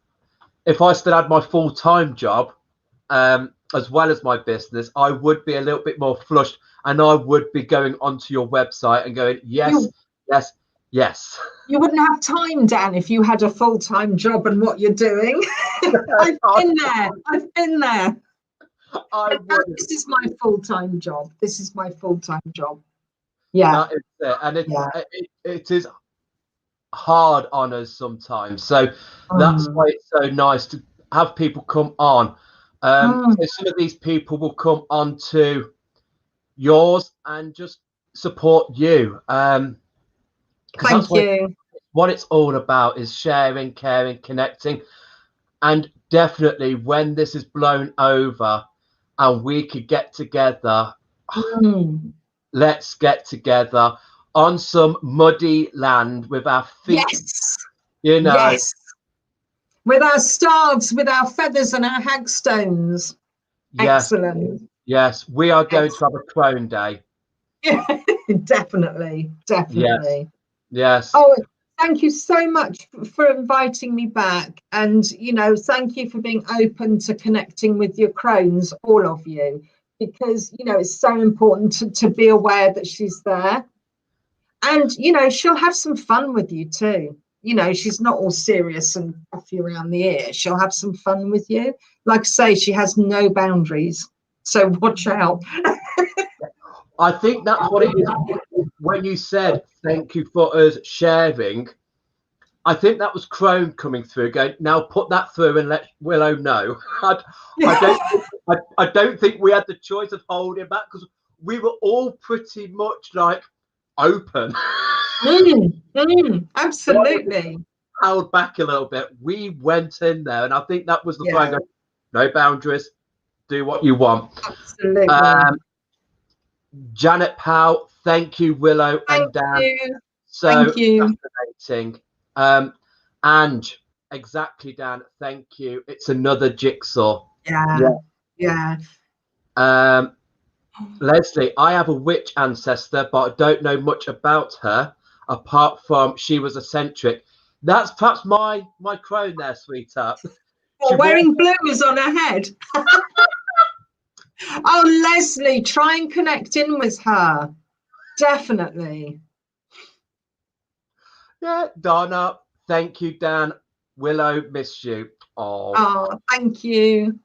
if I still had my full-time job, as well as my business, I would be a little bit more flushed, and I would be going onto your website and going, yes, yes, yes. You wouldn't have time, Dan, if you had a full-time job and what you're doing. I've been there. I've been there. This is my full-time job. This is my full-time job. Yeah. That is it. And it is hard on us sometimes. So that's why it's so nice to have people come on. So some of these people will come on to yours and just support you. Thank you. What it's all about is sharing, caring, connecting. And definitely when this is blown over and we could get together, let's get together on some muddy land with our feet, yes, with our staves, with our feathers and our hagstones. Excellent. Yes, we are going to have a Crone day. Yeah, definitely. Yes. Oh, thank you so much for inviting me back, and thank you for being open to connecting with your crones, all of you, because it's so important to be aware that she's there, and she'll have some fun with you too. She's not all serious and puffy around the ear. She'll have some fun with you. Like I say, she has no boundaries, so watch out. I think that's what it is. When you said thank you for us sharing, I think that was Crone coming through, going, now put that through and let Willow know. I don't think we had the choice of holding back, because we were all pretty much like open. Absolutely. Held back a little bit. We went in there, and I think that was the thing. No boundaries. Do what you want. Absolutely. Janet Powell, thank you, Willow and Dan. Thank you. Fascinating. And exactly, Dan, thank you. It's another jigsaw. Yeah. Leslie, I have a witch ancestor, but I don't know much about her apart from she was eccentric. That's perhaps my crone there, sweetheart. Wearing bloomers on her head. Oh, Leslie, try and connect in with her. Definitely. Yeah, Donna, thank you, Dan. Willow, miss you. Oh, thank you.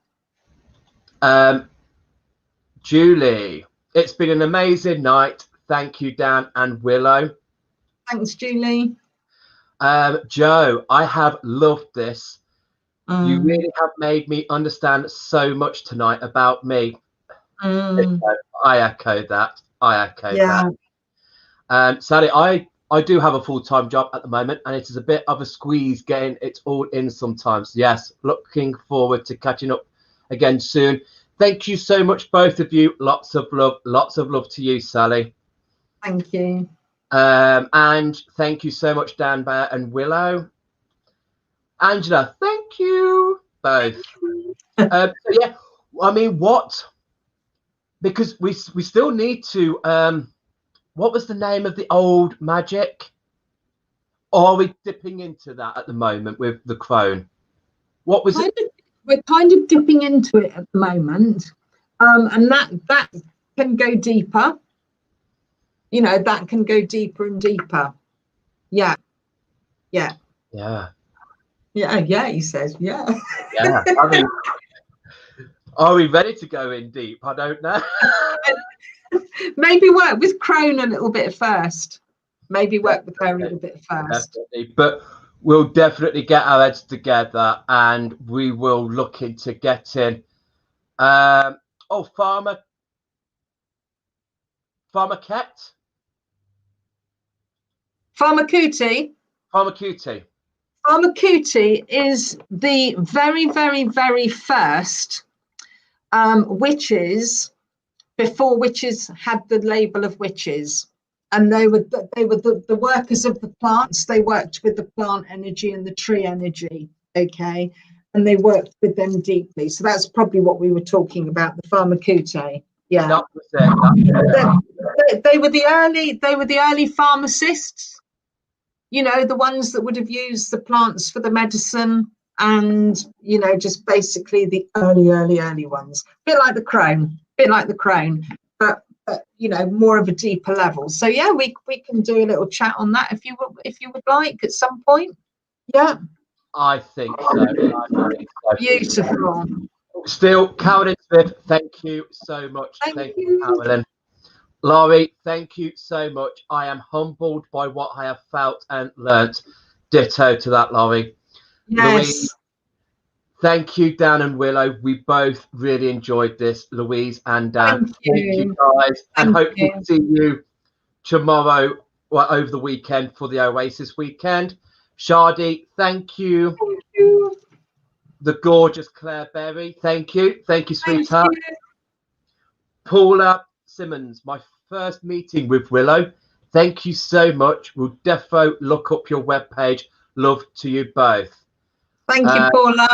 Julie, it's been an amazing night. Thank you, Dan and Willow. Thanks, Julie. Joe, I have loved this. You really have made me understand so much tonight about me. I echo that. Sally, I do have a full-time job at the moment, and it is a bit of a squeeze getting it all in sometimes. Yes, looking forward to catching up again soon. Thank you so much, both of you. Lots of love to you, Sally. Thank you. And thank you so much, Dan Bear and Willow. Angela, thank you both. So yeah, I mean, because we still need to what was the name of the old magic? Or are we dipping into that at the moment with the Crone? What was it? We're kind of dipping into it at the moment, and that can go deeper. That can go deeper and deeper. Yeah. He says, yeah. I mean, Are we ready to go in deep? I don't know. Maybe work with Crone a little bit first. Maybe work with her a little bit first. Definitely. But we'll definitely get our heads together and we will look into getting Farmer Cat? Farmer Cootie. Farmer Cutie. Farmer Cootie is the very, very, very first witches, before witches had the label of witches. And they were the workers of the plants. They worked with the plant energy and the tree energy, okay? And they worked with them deeply. So that's probably what we were talking about, the Farmer Cootie. Yeah. That was it. They were the early pharmacists, you know, the ones that would have used the plants for the medicine, and, you know, just basically the early ones. Bit like the Crone, but you know, more of a deeper level. So yeah, we can do a little chat on that if you would like at some point. Yeah, I think so. Beautiful. Still, Carolyn Smith, thank you so much. Thank you, Carolyn. Laurie, thank you so much. I am humbled by what I have felt and learnt. Ditto to that, Laurie. Yes. Louise, thank you, Dan and Willow. We both really enjoyed this, Louise and Dan. Thank you guys. And hope to see you tomorrow or over the weekend for the Oasis weekend. Shardy, thank you. Thank you. The gorgeous Claire Berry, thank you. Thank you, sweetheart. Thank you. Paula Simmons, my first meeting with Willow. Thank you so much. We'll defo look up your webpage. Love to you both. Thank you, Paula.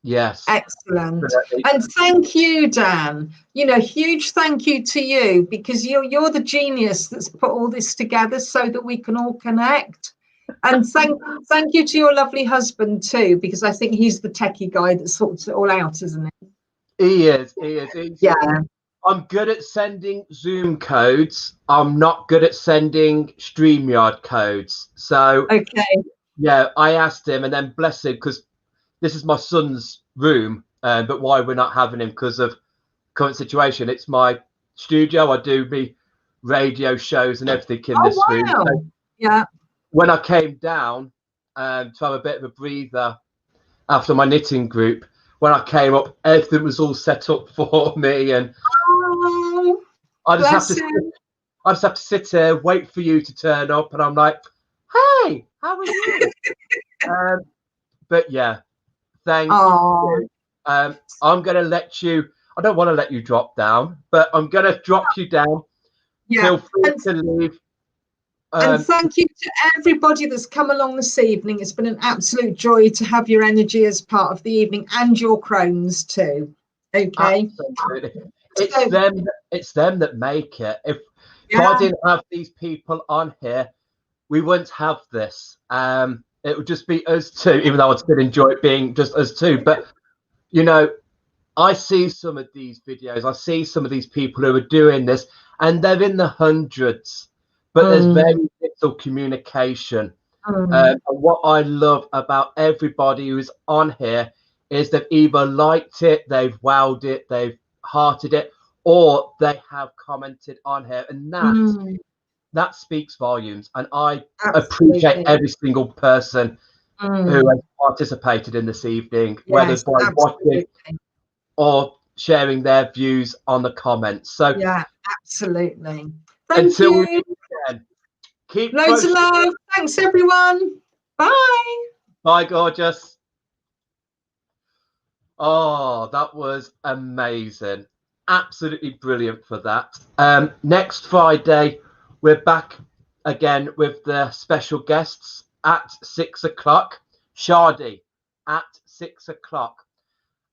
Yes. Excellent. And thank you, Dan. You know, huge thank you to you, because you're the genius that's put all this together so that we can all connect. And thank you to your lovely husband too, because I think he's the techie guy that sorts it all out, isn't he? He is. Yeah. I'm good at sending Zoom codes. I'm not good at sending StreamYard codes. So okay. Yeah, I asked him, and then bless him, because this is my son's room, but why we're not having him because of current situation. It's my studio. I do me radio shows and everything in this room. So yeah. When I came down to have a bit of a breather after my knitting group, when I came up, everything was all set up for me, and I just have to sit here, wait for you to turn up, and I'm like, hey, how are you? But yeah, thank you. I'm going to let you, I don't want to let you drop down, but I'm going to drop you down. Yeah. Feel free to leave. And thank you to everybody that's come along this evening. It's been an absolute joy to have your energy as part of the evening, and your Crones too. Okay. Absolutely. It's them that make it. If I didn't have these people on here, we wouldn't have this. It would just be us two, even though I'd still enjoy it being just us two. But you know, I see some of these videos, I see some of these people who are doing this, and they're in the hundreds. But there's very little communication. And what I love about everybody who's on here is they've either liked it, they've wowed it, they've hearted it, or they have commented on here. And that speaks volumes. And I appreciate every single person who has participated in this evening, whether it's by watching or sharing their views on the comments. So yeah, absolutely. Until we keep loads of love. Thanks, everyone. Bye. Bye, gorgeous. Oh, that was amazing. Absolutely brilliant for that. Next Friday, we're back again with the special guests at 6 o'clock. Shardy at 6 o'clock.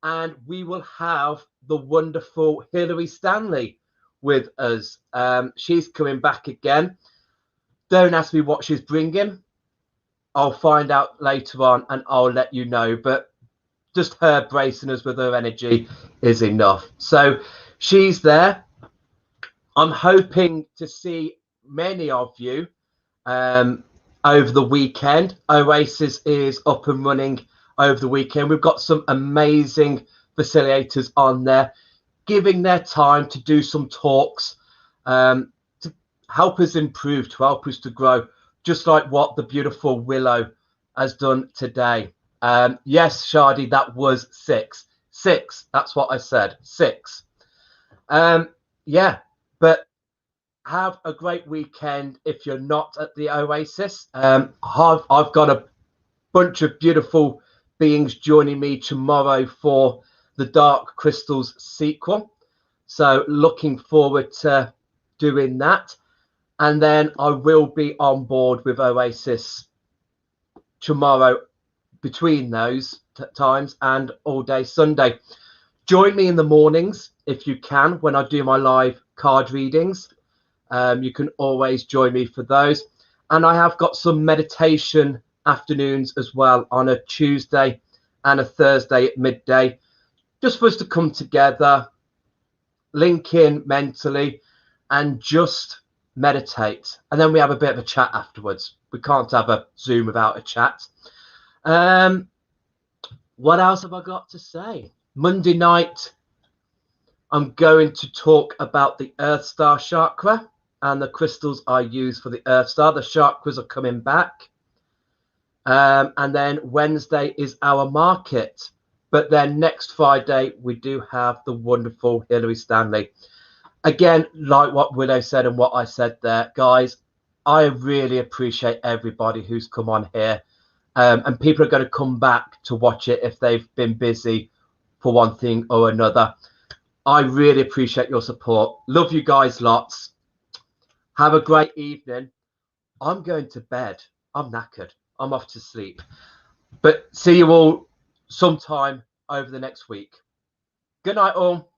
And we will have the wonderful Hilary Stanley with us. She's coming back again. Don't ask me what she's bringing. I'll find out later on and I'll let you know. But just her bracing us with her energy is enough. So she's there. I'm hoping to see many of you over the weekend. Oasis is up and running over the weekend. We've got some amazing facilitators on there, giving their time to do some talks, to help us improve, to help us to grow, just like what the beautiful Willow has done today. Yes, Shardy, that was 6. 6, that's what I said, 6. Yeah, but have a great weekend if you're not at the Oasis. I've got a bunch of beautiful beings joining me tomorrow for the Dark Crystals sequel. So looking forward to doing that. And then I will be on board with Oasis tomorrow between those times and all day Sunday. Join me in the mornings if you can when I do my live card readings. You can always join me for those. And I have got some meditation afternoons as well on a Tuesday and a Thursday at midday, just for us to come together, link in mentally, and just meditate. And then we have a bit of a chat afterwards. We can't have a Zoom without a chat. What else have I got to say? Monday night, I'm going to talk about the Earth Star chakra and the crystals I use for the Earth Star. The chakras are coming back. And then Wednesday is our market. But then next Friday, we do have the wonderful Hilary Stanley. Again, like what Willow said and what I said there, guys, I really appreciate everybody who's come on here. And people are going to come back to watch it if they've been busy for one thing or another. I really appreciate your support. Love you guys lots. Have a great evening. I'm going to bed. I'm knackered. I'm off to sleep. But see you all sometime over the next week. Good night, all.